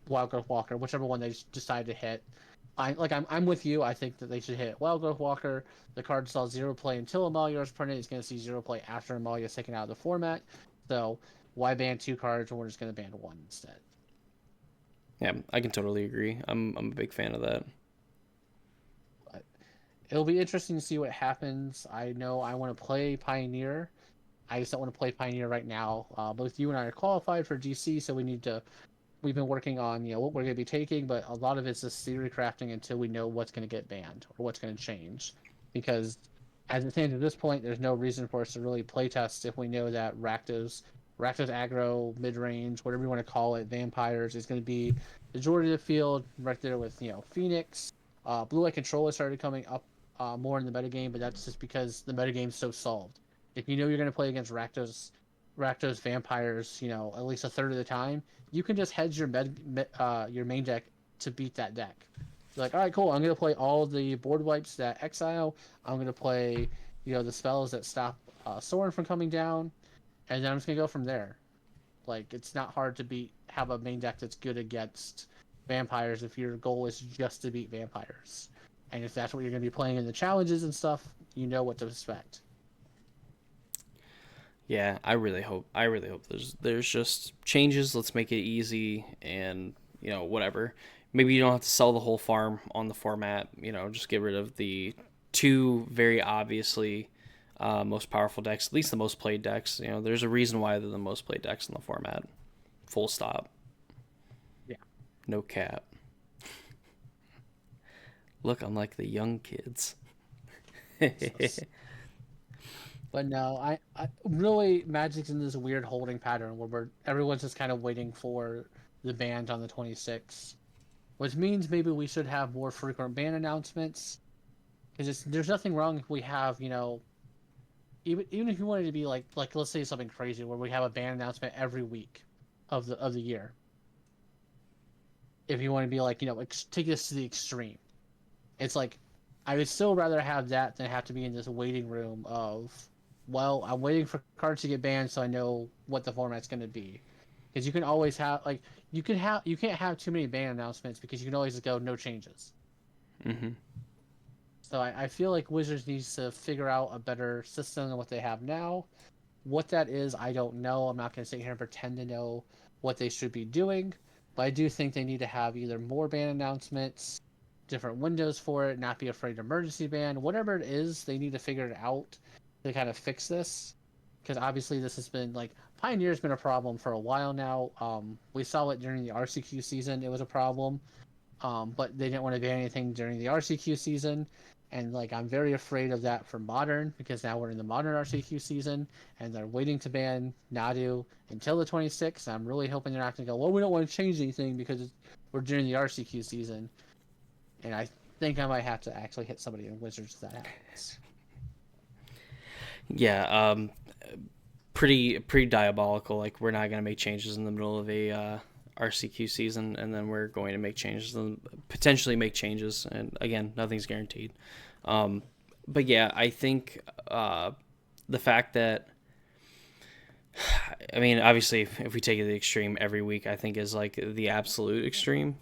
Wildgrowth Walker, whichever one they decide to hit. I'm with you. I think that they should hit Wildgrowth Walker. The card saw 0 play until Amalia is printed. It's going to see 0 play after Amalia is taken out of the format. So why ban 2 cards when we're just going to ban 1 instead? Yeah, I can totally agree. I'm a big fan of that. But it'll be interesting to see what happens. I know I want to play Pioneer. I just don't want to play Pioneer right now. Both you and I are qualified for GC, so we need to. We've been working on what we're going to be taking, but a lot of it's just theory crafting until we know what's going to get banned or what's going to change. Because as it stands at this point, there's no reason for us to really playtest if we know that Rakdos aggro, mid range, whatever you want to call it, vampires is going to be the majority of the field right there with Phoenix. Blue Eye Control has started coming up more in the metagame, but that's just because the metagame's so solved. If you know you're going to play against Rakdos vampires, at least a third of the time, you can just hedge your main deck to beat that deck. You're like, all right, cool. I'm gonna play all the board wipes that exile. I'm gonna play, the spells that stop Soren from coming down, and then I'm just gonna go from there. Like, it's not hard to have a main deck that's good against vampires if your goal is just to beat vampires. And if that's what you're gonna be playing in the challenges and stuff, you know what to expect. Yeah, I really hope there's just changes. Let's make it easy and whatever. Maybe you don't have to sell the whole farm on the format. Just get rid of the two very obviously most powerful decks, at least the most played decks. There's a reason why they're the most played decks in the format. Full stop. Yeah. No cap. Look, I'm like the young kids. But no, I really Magic's in this weird holding pattern where everyone's just kind of waiting for the ban on the 26th, which means maybe we should have more frequent ban announcements. Because there's nothing wrong if we have even if you wanted to be like let's say something crazy where we have a ban announcement every week of the year. If you want to be like take this to the extreme, it's like I would still rather have that than have to be in this waiting room of, well, I'm waiting for cards to get banned so I know what the format's going to be. Because you can always have you can't have too many ban announcements because you can always go no changes. Mm-hmm. So I feel like Wizards needs to figure out a better system than what they have now. What that is, I don't know. I'm not going to sit here and pretend to know what they should be doing, but I do think they need to have either more ban announcements, different windows for it, not be afraid to emergency ban, whatever it is, they need to figure it out to kind of fix this. Because obviously this has been Pioneer's been a problem for a while now. We saw it during the RCQ season; it was a problem. But they didn't want to ban anything during the RCQ season. And I'm very afraid of that for Modern because now we're in the Modern RCQ season and they're waiting to ban Nadu until the 26th. I'm really hoping they're not going to go, well, we don't want to change anything because we're during the RCQ season. And I think I might have to actually hit somebody in Wizards if that happens. Yeah, pretty diabolical. Like we're not gonna make changes in the middle of a RCQ season, and then we're going to make changes and potentially make changes. And again, nothing's guaranteed. But yeah, I think the fact that I mean, obviously, if we take it to the extreme every week, I think is like the absolute extreme.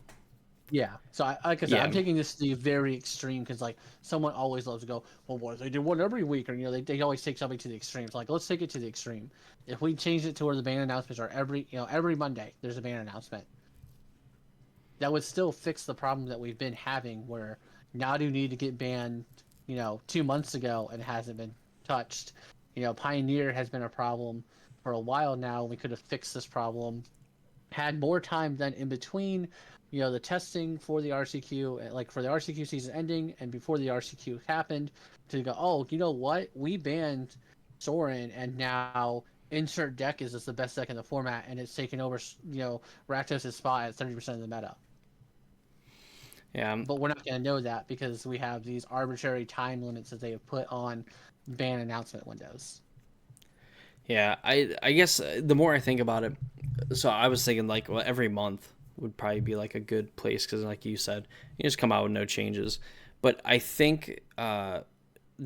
Yeah. So like I said, Yeah, I'm taking this to the very extreme because someone always loves to go, well, what if they do one every week? Or they always take something to the extremes. Like let's take it to the extreme. If we change it to where the ban announcements are every Monday there's a ban announcement, that would still fix the problem that we've been having where Nadu needed to get banned, 2 months ago and hasn't been touched. Pioneer has been a problem for a while now. We could have fixed this problem had more time than in between, the testing for the RCQ, like for the RCQ season ending and before the RCQ happened, to go, oh, you know what? We banned Sorin, and now insert deck is just the best deck in the format, and it's taken over, Rakdos' spot at 30% of the meta. Yeah. But we're not going to know that because we have these arbitrary time limits that they have put on ban announcement windows. Yeah, I guess the more I think about it, so I was thinking like, well, every month would probably be like a good place because, like you said, you just come out with no changes. But I think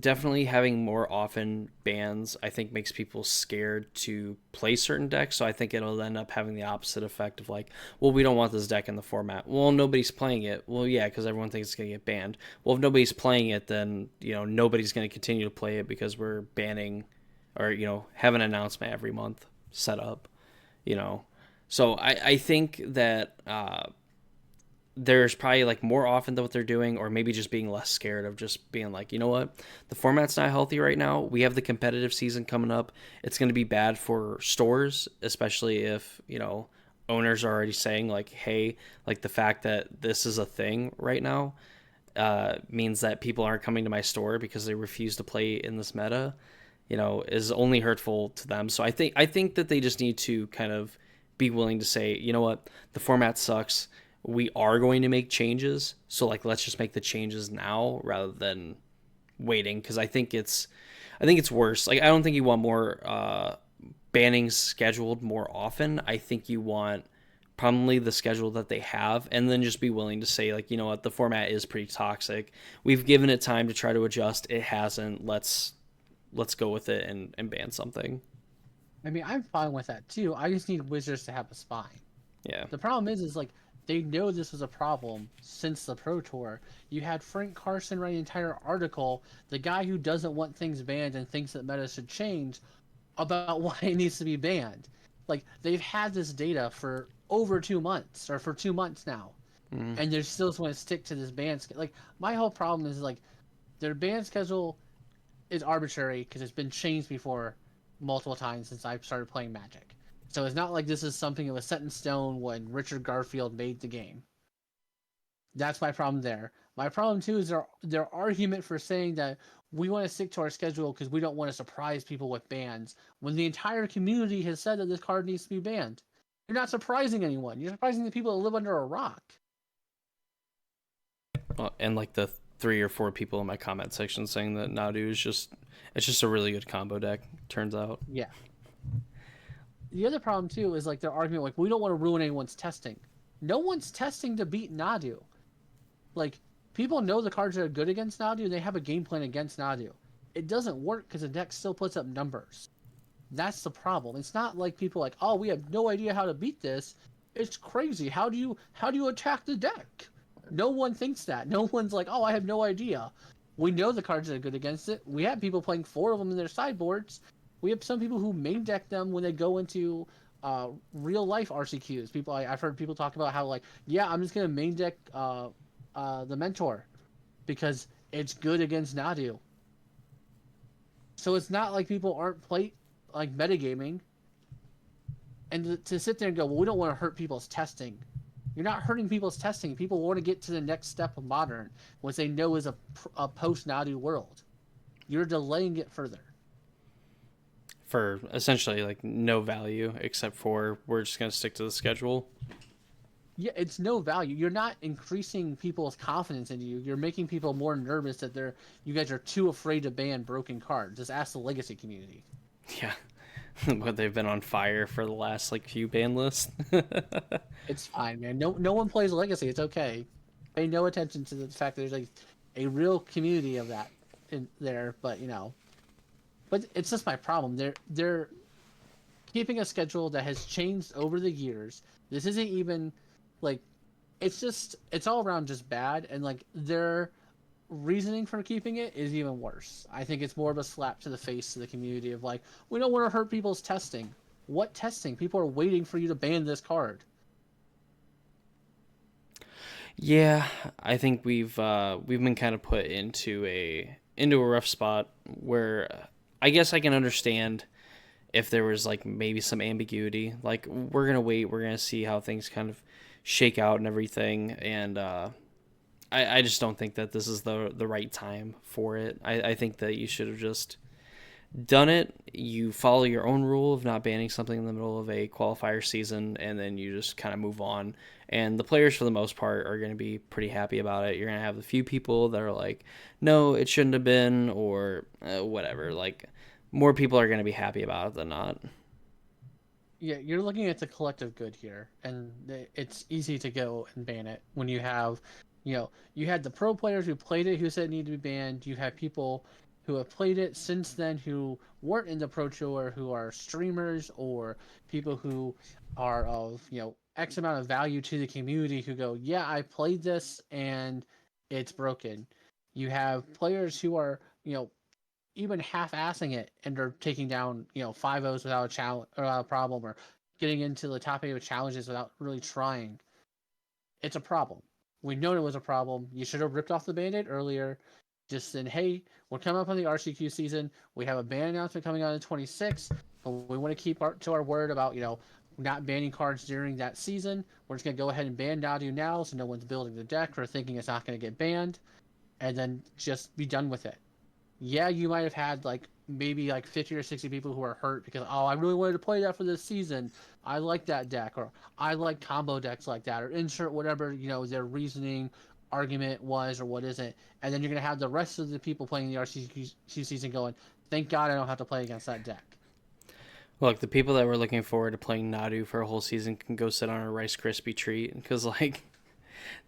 definitely having more often bans, I think, makes people scared to play certain decks. So I think it'll end up having the opposite effect of like, well, we don't want this deck in the format. Well, nobody's playing it. Well, yeah, because everyone thinks it's going to get banned. Well, if nobody's playing it, then nobody's going to continue to play it because we're banning, or have an announcement every month set up. You know, so I think that there's probably like more often than what they're doing, or maybe just being less scared of just being like, you know what, the format's not healthy right now. We have the competitive season coming up. It's going to be bad for stores, especially if owners are already saying like, hey, like the fact that this is a thing right now means that people aren't coming to my store because they refuse to play in this meta, is only hurtful to them. So I think that they just need to kind of be willing to say, you know what, the format sucks. We are going to make changes. So like, let's just make the changes now rather than waiting. Cause I think it's worse. Like, I don't think you want more, bannings scheduled more often. I think you want probably the schedule that they have, and then just be willing to say like, you know what, the format is pretty toxic. We've given it time to try to adjust. It hasn't. Let's go with it and ban something. I mean, I'm fine with that too. I just need Wizards to have a spine. Yeah. The problem is like they know this was a problem since the Pro Tour. You had Frank Carson write an entire article, the guy who doesn't want things banned and thinks that meta should change, about why it needs to be banned. Like they've had this data for over 2 months or for 2 months now, Mm. and they're still want to stick to this ban. Like my whole problem is like their ban schedule is arbitrary because it's been changed before multiple times since I started playing Magic. So it's not like this is something that was set in stone when Richard Garfield made the game. That's my problem there. My problem too is their argument for saying that we want to stick to our schedule because we don't want to surprise people with bans when the entire community has said that this card needs to be banned. You're not surprising anyone. You're surprising the people that live under a rock. Well, and like the 3 or 4 people in my comment section saying that Nadu is just a really good combo deck. Turns out. Yeah. The other problem too is like their argument like we don't want to ruin anyone's testing. No one's testing to beat Nadu. Like people know the cards are good against Nadu and they have a game plan against Nadu. It doesn't work because the deck still puts up numbers. That's the problem. It's not like people like, oh, we have no idea how to beat this. It's crazy. How do you attack the deck? No one thinks that. No one's like, oh, I have no idea. We know the cards that are good against it. We have people playing 4 of them in their sideboards. We have some people who main deck them when they go into real life RCQs. I've heard people talk about how like, yeah, I'm just gonna main deck the Mentor because it's good against Nadu. So it's not like people aren't like metagaming, and to sit there and go, well, we don't want to hurt people's testing. You're not hurting people's testing. People want to get to the next step of Modern, which they know is a post Nadu world. You're delaying it further. For essentially like no value except for we're just gonna stick to the schedule. Yeah, it's no value. You're not increasing people's confidence in you. You're making people more nervous that you guys are too afraid to ban broken cards. Just ask the Legacy community. Yeah. But they've been on fire for the last like few ban lists. It's fine, man. No one plays Legacy. It's okay. Pay no attention to the fact that there's like a real community of that in there, but but it's just my problem. They're keeping a schedule that has changed over the years. This isn't even like it's all around just bad, and like their reasoning for keeping it is even worse. I think it's more of a slap to the face to the community of like, we don't want to hurt people's testing. What testing? People are waiting for you to ban this card. Yeah, I think we've been kind of put into a rough spot where I guess I can understand if there was like maybe some ambiguity. Like we're gonna wait, we're gonna see how things kind of shake out and everything, and I just don't think that this is the right time for it. I think that you should have just done it. You follow your own rule of not banning something in the middle of a qualifier season, and then you just kind of move on. And the players, for the most part, are going to be pretty happy about it. You're going to have a few people that are like, no, it shouldn't have been, or whatever. Like, more people are going to be happy about it than not. Yeah, you're looking at the collective good here, and it's easy to go and ban it when you have, you had the pro players who played it who said it needed to be banned. You have people who have played it since then who weren't in the pro tour, who are streamers or people who are of, X amount of value to the community who go, yeah, I played this and it's broken. You have players who are, even half-assing it and they're taking down 5-0s without a challenge or without a problem, or getting into the top 8 of challenges without really trying. It's a problem. We know it was a problem. You should have ripped off the band-aid earlier. Just said, hey, we're coming up on the RCQ season. We have a ban announcement coming on the 26th, but we want to keep to our word about not banning cards during that season. We're just gonna go ahead and ban Nadu now, so no one's building the deck or thinking it's not gonna get banned, and then just be done with it. Yeah, you might have had maybe 50 or 60 people who are hurt because, oh, I really wanted to play that for this season. I like that deck, or I like combo decks like that, or insert whatever their reasoning argument was or what isn't. And then you're gonna have the rest of the people playing the RCQ season going, thank God I don't have to play against that deck. Look, the people that were looking forward to playing Nadu for a whole season can go sit on a Rice Krispie treat because, like,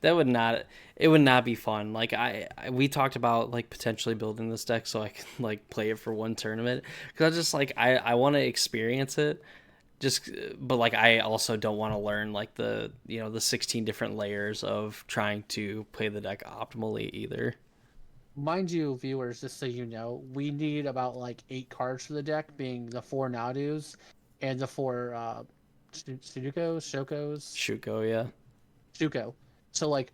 that would not it would not be fun. Like we talked about like potentially building this deck so I can like play it for one tournament because I just like I want to experience it. Just but like I also don't want to learn like the 16 different layers of trying to play the deck optimally either. Mind you, viewers, just so you know, we need about 8 cards for the deck, being the 4 Nadus and the 4 Sudokos, Shokos, Shuko, yeah. Shuko. So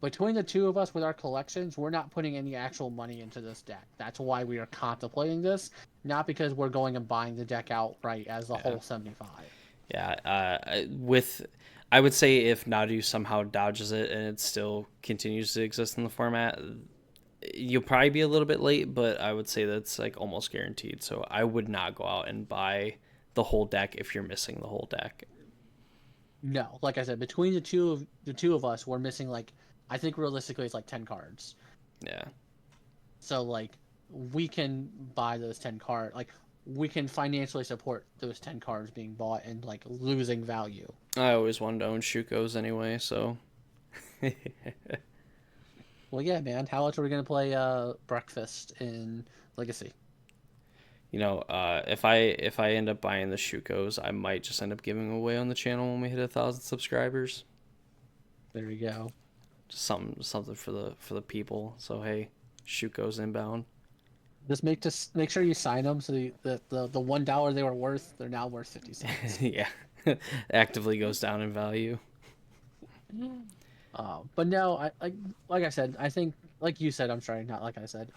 between the two of us with our collections, we're not putting any actual money into this deck. That's why we are contemplating this, not because we're going and buying the deck outright as the Yeah. whole 75. Yeah, with I would say if Nadu somehow dodges it and it still continues to exist in the format, you'll probably be a little bit late, but I would say that's like almost guaranteed. So I would not go out and buy the whole deck if you're missing the whole deck. No, like I said, between the two of us, we're missing I think realistically it's 10 cards. Yeah. So we can buy those 10 cards. We can financially support those 10 cards being bought and losing value. I always wanted to own Shukos anyway, so Well, yeah, man. How much are we gonna play Breakfast in Legacy? if I end up buying the Shukos, I might just end up giving away on the channel when we hit 1,000 subscribers. There you go. Just something for the people. So hey, Shukos inbound. Just make sure you sign them so the $1 they were worth, they're now worth 50 cents. Yeah, actively goes down in value. But no, I like I said, I think like you said, I'm sorry, not like I said.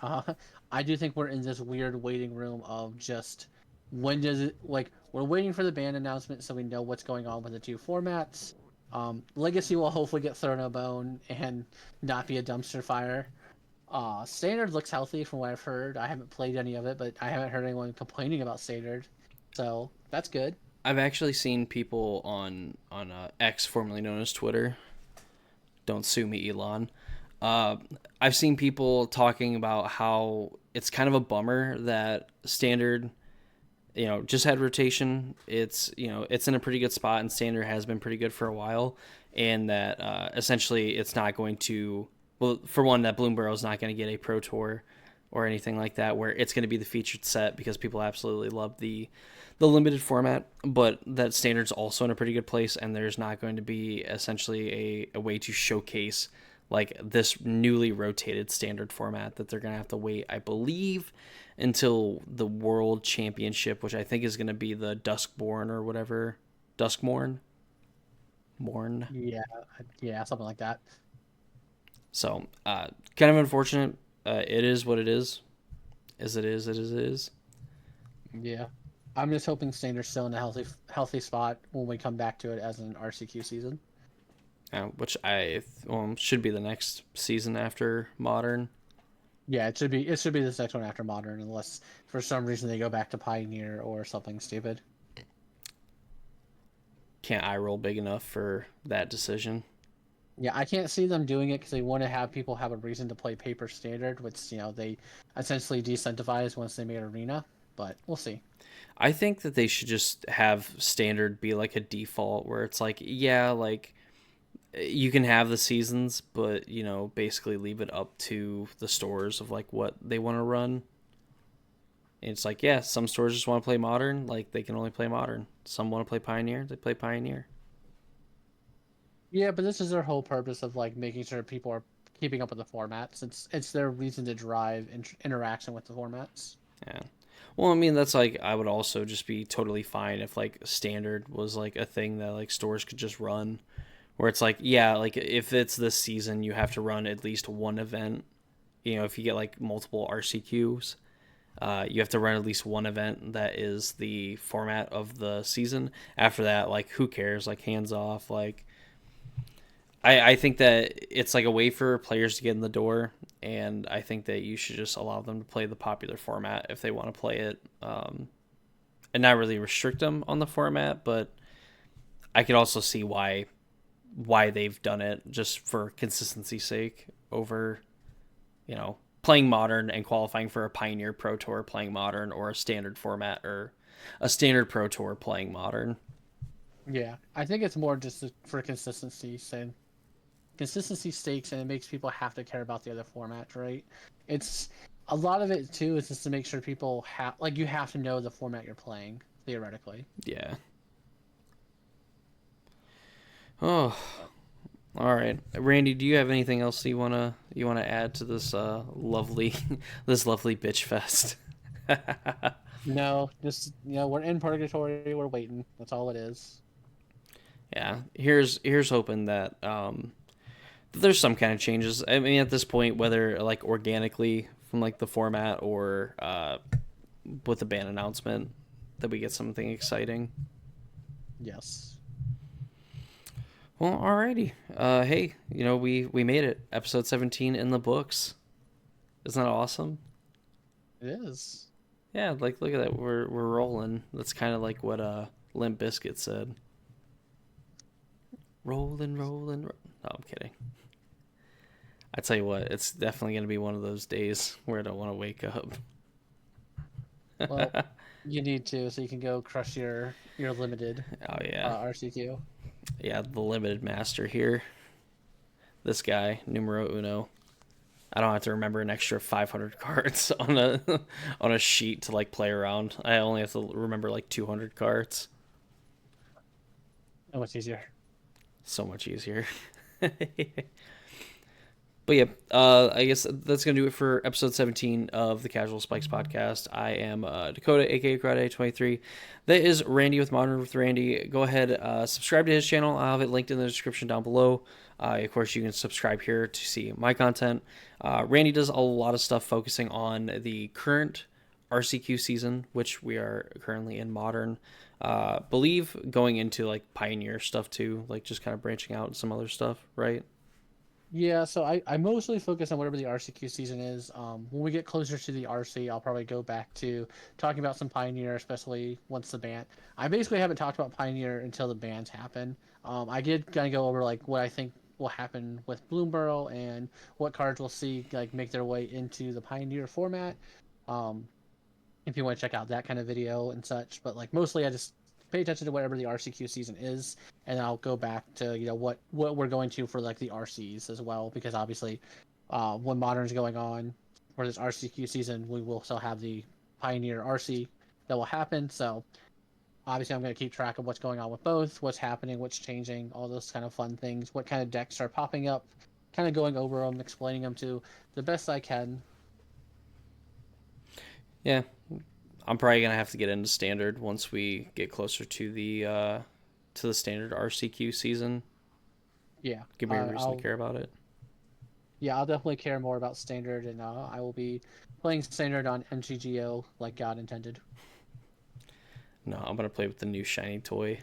I do think we're in this weird waiting room of just when does it we're waiting for the band announcement so we know what's going on with the two formats. Legacy will hopefully get thrown a bone and not be a dumpster fire. Standard looks healthy from what I've heard. I haven't played any of it, but I haven't heard anyone complaining about Standard, so that's good. I've actually seen people on X, formerly known as Twitter. Don't sue me, Elon. Uh, I've seen people talking about how it's kind of a bummer that Standard, just had rotation. It's in a pretty good spot, and Standard has been pretty good for a while, and that essentially it's not going to. Well, for one, that Bloomberg is not going to get a pro tour or anything like that, where it's going to be the featured set because people absolutely love the limited format, but that Standard's also in a pretty good place, and there's not going to be essentially a way to showcase like this newly rotated Standard format that they're going to have to wait, I believe, until the World Championship, which I think is going to be the Duskborn or whatever. Duskmorn? Morn. Yeah, yeah, something like that. So, kind of unfortunate. It is what it is. As it is, it is. Yeah. I'm just hoping Standard's still in a healthy spot when we come back to it as an RCQ season. Which should be the next season after Modern. Yeah, it should be this next one after Modern, unless for some reason they go back to Pioneer or something stupid. Can't eye roll big enough for that decision. Yeah, I can't see them doing it because they want to have people have a reason to play Paper Standard, which they essentially decentralized once they made Arena. But we'll see. I think that they should just have Standard be like a default where it's like, yeah, like you can have the seasons, but basically leave it up to the stores of like what they want to run. And it's like, yeah, some stores just want to play Modern, like they can only play Modern. Some want to play Pioneer, they play Pioneer. Yeah, but this is their whole purpose of like making sure people are keeping up with the formats. It's their reason to drive interaction with the formats. Yeah. Well, I mean, that's like I would also just be totally fine if like Standard was like a thing that like stores could just run, where it's like, yeah, like if it's this season, you have to run at least one event. If you get like multiple RCQs, you have to run at least one event that is the format of the season. After that, like who cares? Like hands off. Like I think that it's like a way for players to get in the door, and I think that you should just allow them to play the popular format if they want to play it, and not really restrict them on the format. But I could also see why they've done it just for consistency's sake over, playing Modern and qualifying for a Pioneer Pro Tour playing Modern, or a standard format or a standard Pro Tour playing Modern. Yeah, I think it's more just for consistency stakes, and it makes people have to care about the other formats, right? It's a lot of it too is just to make sure people have like you have to know the format you're playing theoretically. Yeah. Oh, all right, Randy. Do you have anything else you wanna add to this lovely this lovely bitch fest? No, just we're in purgatory, we're waiting. That's all it is. Yeah. Here's hoping that there's some kind of changes. I mean, at this point, whether like organically from like the format or with the ban announcement, that we get something exciting. Yes. Well, alrighty. Hey, we made it. Episode 17 in the books. Isn't that awesome? It is. Yeah, like look at that. We're rolling. That's kind of like what Limp Bizkit said. Rolling, rolling. No, I'm kidding. I tell you what, it's definitely gonna be one of those days where I don't want to wake up. Well, you need to so you can go crush your limited Oh yeah, RCQ. yeah. The limited master here. This guy, numero uno. I don't have to remember an extra 500 cards on a on a sheet to like play around. I only have to remember like 200 cards. Oh, much easier. So much easier. But yeah, I guess that's gonna do it for episode 17 of the Casual Spikes podcast. I am Dakota, aka Karate23. That is Randy with Modern with Randy. Go ahead, subscribe to his channel. I'll have it linked in the description down below. Of course, you can subscribe here to see my content. Randy does a lot of stuff focusing on the current RCQ season, which we are currently in Modern. Believe going into like Pioneer stuff too, like just kind of branching out and some other stuff, right? Yeah, so I mostly focus on whatever the RCQ season is. When we get closer to the RC, I'll probably go back to talking about some Pioneer, especially once the ban. I basically haven't talked about Pioneer until the bans happen. I did kind of go over like what I think will happen with Bloomborough and what cards we'll see like make their way into the Pioneer format. Um, if you want to check out that kind of video and such, but like mostly I just pay attention to whatever the RCQ season is, and I'll go back to what we're going to for like the RCs as well, because obviously, when Modern's going on for this RCQ season, we will still have the Pioneer RC that will happen. So obviously, I'm going to keep track of what's going on with both, what's happening, what's changing, all those kind of fun things, what kind of decks are popping up, kind of going over them, explaining them to the best I can. Yeah, I'm probably gonna have to get into standard once we get closer to the standard RCQ season. Yeah, Give me a reason to I'll care about it. yeah, I'll definitely care more about standard, and I will be playing standard on MTGO like God intended. No, I'm gonna play with the new shiny toy.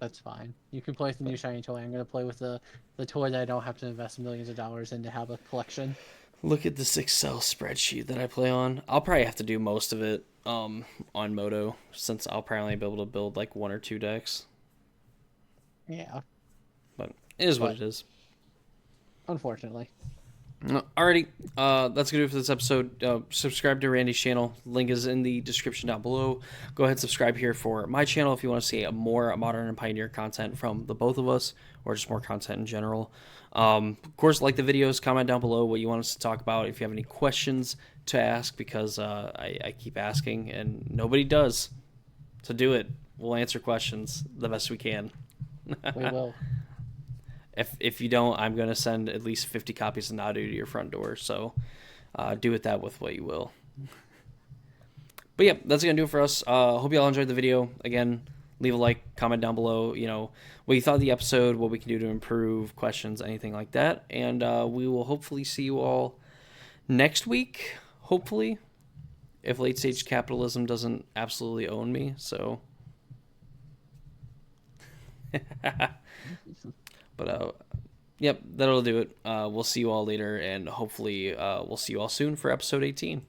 That's fine. You can play with the new shiny toy. I'm gonna play with the toy that I don't have to invest millions of dollars in to have a collection. Look at this Excel spreadsheet that I play on. I'll probably have to do most of it on Moto, since I'll probably be able to build like 1 or 2 decks. Yeah, But it is what but it is. unfortunately. Alrighty, that's gonna do it for this episode. Subscribe to Randy's channel. Link is in the description down below. Go ahead and subscribe here for my channel if you want to see more Modern and Pioneer content from the both of us, or just more content in general. Of course, like the videos, comment down below what you want us to talk about. If you have any questions to ask, because I keep asking and nobody does. So do it. We'll answer questions the best we can. We will. If you don't, I'm going to send at least 50 copies of Nadu to your front door. So do with that with what you will. But yeah, that's going to do it for us. Hope you all enjoyed the video. Again, leave a like, comment down below, what you thought of the episode, what we can do to improve, questions, anything like that. And we will hopefully see you all next week, hopefully, if late stage capitalism doesn't absolutely own me. So... But yep, that'll do it. We'll see you all later, and hopefully we'll see you all soon for episode 18.